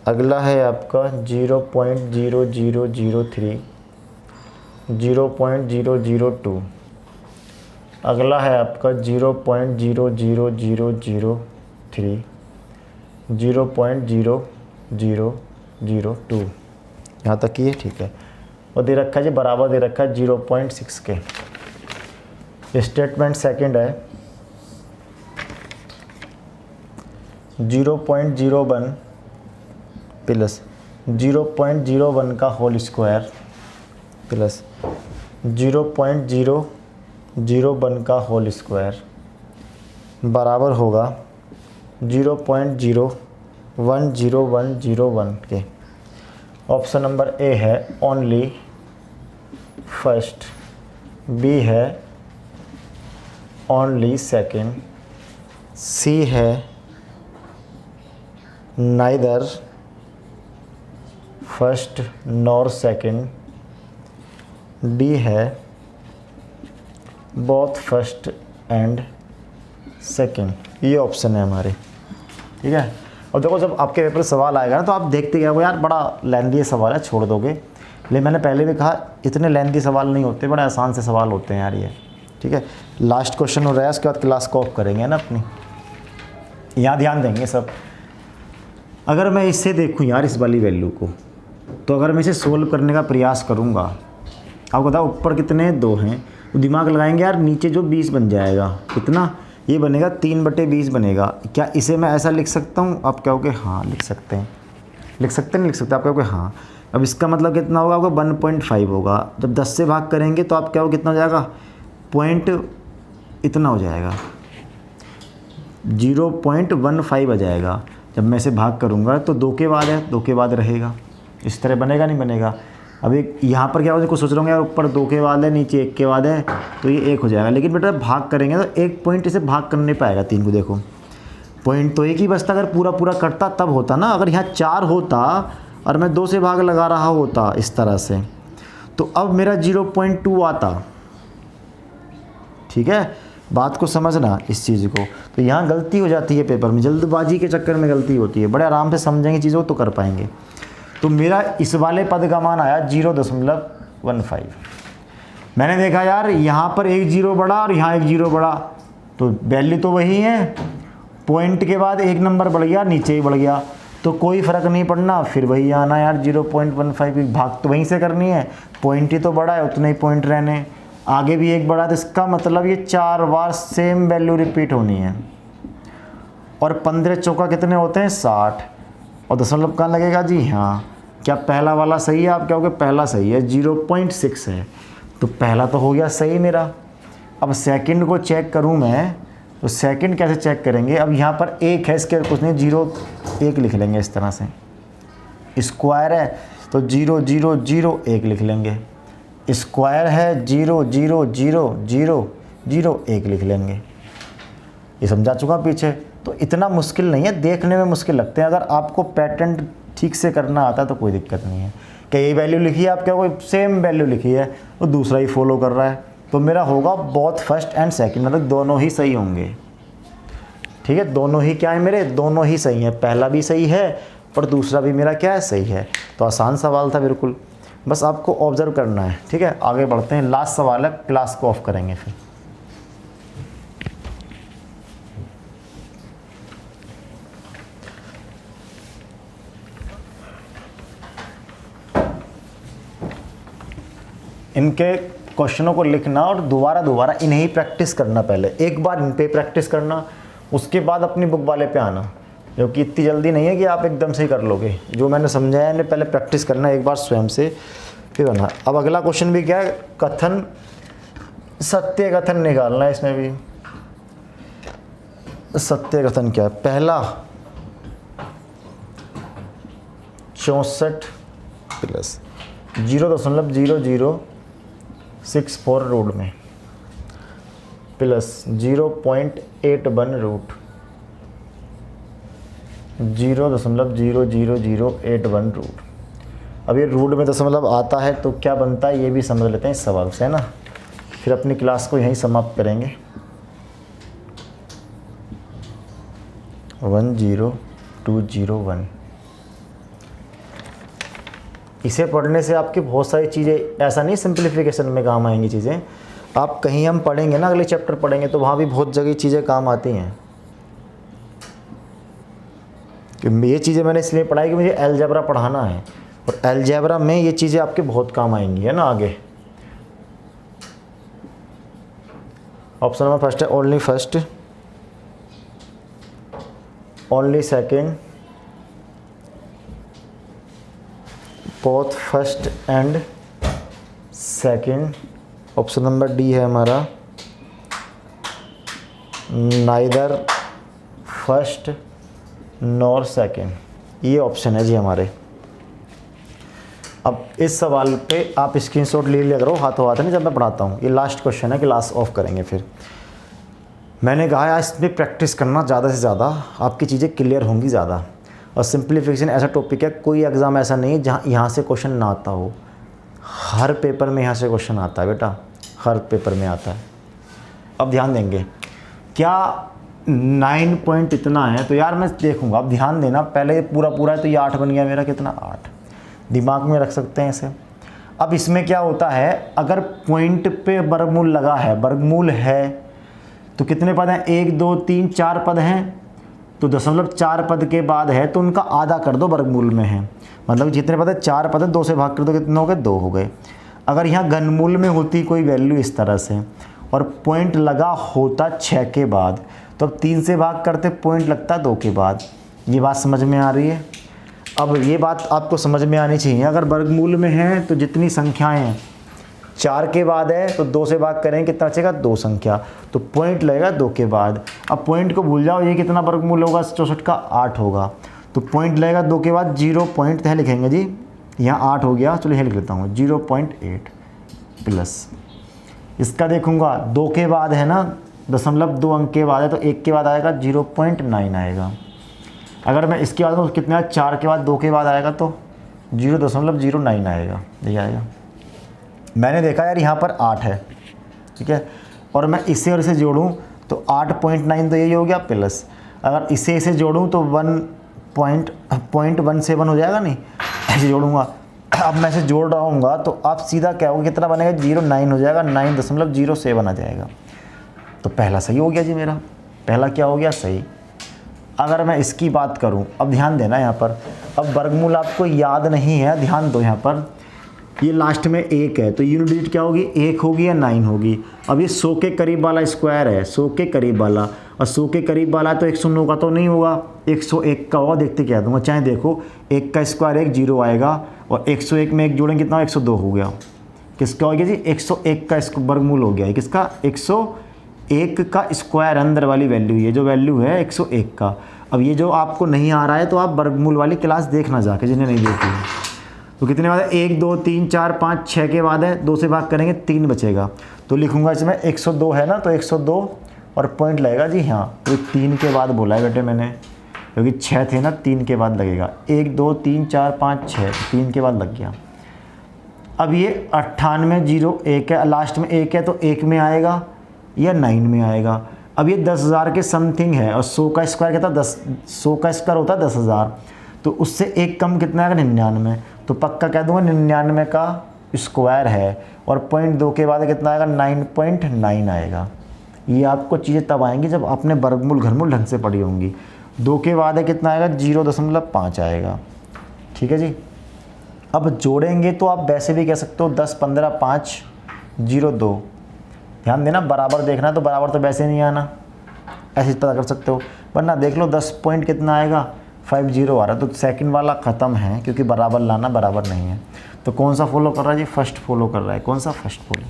अगला है आपका 0.0003 0.002। अगला है आपका 0.0000 0.0002 यहाँ तक की है, ठीक है। और दे रखा है जी बराबर दे रखा है 0.6 के। स्टेटमेंट सेकंड है 0.01 प्लस 0.01 का होल स्क्वायर प्लस 0.001 का होल स्क्वायर बराबर होगा 0.010101 के। ऑप्शन नंबर ए है ओनली फर्स्ट, बी है ओनली सेकंड, सी है neither first nor second, D है बोथ फर्स्ट एंड सेकंड। ये ऑप्शन है हमारे, ठीक है। और देखो जब आपके पेपर सवाल आएगा ना तो आप देखते क्या हो यार बड़ा लेंथी सवाल है, छोड़ दोगे। लेकिन मैंने पहले भी कहा इतने लेंथी सवाल नहीं होते, बड़े आसान से सवाल होते हैं यार ये, ठीक है। लास्ट क्वेश्चन हो रहा है, उसके बाद क्लास को ऑफ करेंगे ना अपनी, यहाँ ध्यान देंगे सब। अगर मैं इससे देखूँ यार इस वाली वैल्यू को, तो अगर मैं इसे सोल्व करने का प्रयास करूँगा, आपको बताओ ऊपर कितने 2 हैं, तो दिमाग लगाएंगे यार नीचे जो 20 बन जाएगा, कितना ये बनेगा 3/20 बनेगा। क्या इसे मैं ऐसा लिख सकता हूँ? आप कहोगे हाँ लिख सकते हैं, लिख सकते नहीं लिख सकते, आप कहोगे हाँ। अब इसका मतलब कितना होगा आपका 1.5 होगा। जब 10 से भाग करेंगे तो आप क्या हो कितना हो जाएगा, पॉइंट इतना हो जाएगा, 0.15 आ जाएगा। जब मैं इसे भाग करूँगा तो 2 के बाद है, 2 के बाद रहेगा, इस तरह बनेगा नहीं बनेगा। अभी यहाँ पर क्या हो कुछ सोच रहा हूँ यार ऊपर 2 के बाद है नीचे 1 के बाद है तो ये 1 हो जाएगा। लेकिन बेटा भाग करेंगे तो 1 पॉइंट इसे भाग कर नहीं पाएगा 3 को, देखो पॉइंट तो 1 ही बचता। अगर पूरा पूरा करता तब होता ना, अगर यहाँ 4 होता और मैं 2 से भाग लगा रहा होता इस तरह से, तो अब मेरा 0.2 आता, ठीक है। बात को समझना इस चीज़ को। तो यहाँ गलती हो जाती है पेपर में, जल्दबाजी के चक्कर में गलती होती है। बड़े आराम से समझेंगे चीज़ों तो कर पाएंगे। तो मेरा इस वाले पद का मान आया 0.15। मैंने देखा यार यहाँ पर 1 0 बढ़ा और यहाँ 1 0 बढ़ा, तो वैल्यू तो वही है, पॉइंट के बाद 1 नंबर बढ़ गया, नीचे ही बढ़ गया, तो कोई फ़र्क नहीं पड़ना, फिर वही आना यार 0.15 की भाग तो वहीं से करनी है। पॉइंट ही तो बढ़ा है, उतने ही पॉइंट रहने, आगे भी 1 बढ़ा, तो इसका मतलब ये 4 बार सेम वैल्यू रिपीट होनी है। और 15 चौका कितने होते हैं 60, और दशमलव कहाँ लगेगा जी, हाँ। क्या पहला वाला सही है? आप क्या होगे पहला सही है, 0.6 है, तो पहला तो हो गया सही मेरा। अब सेकंड को चेक करूं मैं, तो सेकंड कैसे चेक करेंगे? अब यहाँ पर 1 है, इसके कुछ नहीं 0 1 लिख लेंगे इस तरह से, स्क्वायर है तो 0 0 0 1 लिख लेंगे, स्क्वायर है 0 0 0 0 0 1 लिख लेंगे। ये समझा चुका पीछे। तो इतना मुश्किल नहीं है, देखने में मुश्किल लगते हैं। अगर आपको पैटर्न ठीक से करना आता है तो कोई दिक्कत नहीं है। कि ये वैल्यू लिखी है, आप क्या कोई सेम वैल्यू लिखी है तो दूसरा ही फॉलो कर रहा है, तो मेरा होगा बोथ फर्स्ट एंड सेकंड, मतलब दोनों ही सही होंगे, ठीक है। दोनों ही क्या है मेरे, दोनों ही सही है, पहला भी सही है और दूसरा भी मेरा क्या है सही है। तो आसान सवाल था बिल्कुल, बस आपको ऑब्जर्व करना है, ठीक है। आगे बढ़ते हैं, लास्ट सवाल है, क्लास को ऑफ करेंगे फिर। इनके क्वेश्चनों को लिखना और दोबारा इन्हें ही प्रैक्टिस करना। पहले एक बार इन पे प्रैक्टिस करना, उसके बाद अपनी बुक वाले पे आना, क्योंकि इतनी जल्दी नहीं है कि आप एकदम से ही कर लोगे। जो मैंने समझाया है पहले प्रैक्टिस करना एक बार स्वयं से, फिर बना। अब अगला क्वेश्चन भी क्या है, कथन सत्य कथन निकालना है। इसमें भी सत्य कथन क्या है, पहला 64 प्लस 0.0064 रूट में प्लस 0.81 रूट 0.00081 रूट। अब ये रूट में दशमलव आता है तो क्या बनता है ये भी समझ लेते हैं इस सवाल से, है ना। फिर अपनी क्लास को यहीं समाप्त करेंगे। 10201। इसे पढ़ने से आपकी बहुत सारी चीज़ें, ऐसा नहीं सिंप्लीफिकेशन में काम आएंगी चीज़ें, आप कहीं हम पढ़ेंगे ना, अगले चैप्टर पढ़ेंगे तो वहाँ भी बहुत जगह चीज़ें काम आती हैं। कि ये चीज़ें मैंने इसलिए पढ़ाई कि मुझे अलजेब्रा पढ़ाना है, और अलजेब्रा में ये चीज़ें आपके बहुत काम आएंगी, है ना। आगे ऑप्शन नंबर फर्स्ट है only first, only second, both first and second. Option number D है हमारा नाइदर फर्स्ट नॉर सेकेंड। ये ऑप्शन है जी हमारे। अब इस सवाल पे आप स्क्रीनशॉट ले लिया करो हाथों हाथ, नहीं जब मैं पढ़ाता हूँ। ये लास्ट क्वेश्चन है, क्लास ऑफ करेंगे फिर। मैंने कहा है इसमें प्रैक्टिस करना ज़्यादा से ज़्यादा, आपकी चीज़ें क्लियर होंगी ज़्यादा। और सिंप्लीफिकेशन ऐसा टॉपिक है, कोई एग्ज़ाम ऐसा नहीं है जहाँ यहाँ से क्वेश्चन ना आता हो। हर पेपर में यहाँ से क्वेश्चन आता है बेटा, हर पेपर में आता है। अब ध्यान देंगे, क्या 9 पॉइंट इतना है तो यार मैं देखूंगा। अब ध्यान देना, पहले ये पूरा पूरा है तो ये 8 बन गया मेरा, कितना 8, दिमाग में रख सकते हैं इसे। अब इसमें क्या होता है, अगर पॉइंट पे वर्गमूल लगा है, वर्गमूल है तो कितने पद हैं, 1 2 3 4 पद हैं, तो 0.4 पद के बाद है तो उनका आधा कर दो, वर्गमूल में है मतलब जितने पद है 4 पद है, 2 से भाग कर दो, कितने हो गए, 2 हो गए। अगर यहाँ घनमूल में होती कोई वैल्यू इस तरह से और पॉइंट लगा होता 6 के बाद, तो अब 3 से भाग करते, पॉइंट लगता 2 के बाद। ये बात समझ में आ रही है। अब ये बात आपको समझ में आनी चाहिए, अगर वर्गमूल में है तो जितनी संख्याएं हैं 4 के बाद है तो 2 से भाग करें, कितना बचेगा, 2 संख्या, तो पॉइंट लगेगा 2 के बाद। अब पॉइंट को भूल जाओ, ये कितना वर्गमूल होगा, 64 का 8 होगा, तो पॉइंट लगेगा 2 के बाद, 0 पॉइंट यहाँ लिखेंगे जी, यहाँ 8 हो गया, चलो यहाँ लिख लेता हूँ 0.8 प्लस। इसका देखूंगा 2 के बाद है ना, 0.2 अंक के बाद है तो 1 के बाद आएगा 0.9 आएगा। अगर मैं इसके बाद कितना, 4 के बाद 2 के बाद आएगा तो 0.09 आएगा, ये आएगा। मैंने देखा यार यहाँ पर 8 है, ठीक है, और मैं इसे और इसे जोड़ूँ तो 8.9 तो यही हो गया प्लस, अगर इसे जोड़ूँ तो 1.17 हो जाएगा, नहीं ऐसे जोड़ूंगा। अब मैं इसे जोड़ रहा हूँगा तो आप सीधा क्या होगा, कितना बनेगा, 0.9 हो जाएगा, 9.07 आ जाएगा। तो पहला सही हो गया जी मेरा, पहला क्या हो गया, सही। अगर मैं इसकी बात करूं, अब ध्यान देना यहाँ पर, अब वर्गमूल आपको याद नहीं है, ध्यान दो यहाँ पर, ये लास्ट में 1 है तो यूनिट डिजिट क्या होगी, 1 होगी या 9 होगी। अब ये 100 के करीब वाला स्क्वायर है, 100 के करीब वाला, और 100 के करीब वाला तो 109 का तो नहीं होगा, 101 का होगा। देखते क्या दूंगा, चाहे देखो 1 का स्क्वायर 1 0 आएगा, और 101 में 1 जोड़ेंगे कितना, 102 हो गया। किसका हो गया जी, 101 का वर्गमूल हो गया, किसका, 101 का स्क्वायर, अंदर वाली वैल्यू, ये जो वैल्यू है 101 का। अब ये जो आपको नहीं आ रहा है तो आप वर्गमूल वाली क्लास देखना जाके, जिन्हें नहीं देखी है। तो कितने बाद है, 1 2 3 4 5 6 के बाद है, 2 से भाग करेंगे 3 बचेगा, तो लिखूंगा इसमें 102 है ना, तो 102 और पॉइंट लगेगा जी, हाँ तो 3 के बाद बोला है बेटे मैंने, क्योंकि 6 थे ना, 3 के बाद लगेगा, 1 2 3 4 5 6, 3 के बाद लग गया। अब ये 98 0 1 है, लास्ट में 1 है तो 1 में आएगा या 9 में आएगा। अब ये 10,000 के समथिंग है, और 100 का स्क्वायर कहता 100 का स्क्वायर होता है 10,000, तो उससे एक कम कितना आएगा, 99, तो पक्का कह दूंगा 99 का स्क्वायर है, और 0.2 के बाद कितना आएगा, 9.9 आएगा। ये आपको चीज़ें तब आएंगी जब आपने वर्गमूल घनमूल ढंग से पढ़ी होंगी। 2 के बाद है कितना आएगा, 0.5 आएगा, ठीक है जी। अब जोड़ेंगे तो आप वैसे भी कह सकते हो 10 15 5 0 2, ध्यान देना, बराबर देखना है तो बराबर तो वैसे नहीं आना, ऐसे पता कर सकते हो, वरना देख लो 10 पॉइंट कितना आएगा, 50 आ रहा है, तो सेकंड वाला ख़त्म है, क्योंकि बराबर लाना बराबर नहीं है। तो कौन सा फॉलो कर रहा है जी, फर्स्ट फॉलो कर रहा है, कौन सा, फर्स्ट फॉलो।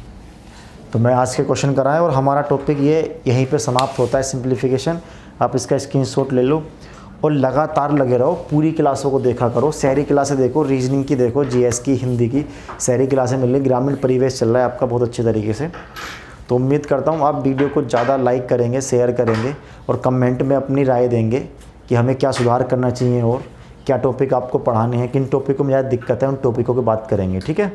तो मैं आज के क्वेश्चन कराएं और हमारा टॉपिक ये यहीं पे समाप्त होता है, सिंप्लीफिकेशन। आप इसका स्क्रीनशॉट ले लो और लगातार लगे रहो, पूरी क्लासों को देखा करो, शहरी क्लासें देखो, रीजनिंग की देखो, जीएस की, हिंदी की शहरी क्लासें मिल रही, ग्रामीण परिवेश चल रहा है आपका बहुत अच्छे तरीके से। तो उम्मीद करता हूँ आप वीडियो को ज़्यादा लाइक करेंगे, शेयर करेंगे, और कमेंट में अपनी राय देंगे कि हमें क्या सुधार करना चाहिए और क्या टॉपिक आपको पढ़ाने हैं, किन टॉपिकों में ज़्यादा दिक्कत है, उन टॉपिकों की बात करेंगे, ठीक है।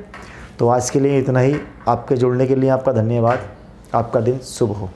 तो आज के लिए इतना ही, आपके जुड़ने के लिए आपका धन्यवाद, आपका दिन शुभ हो।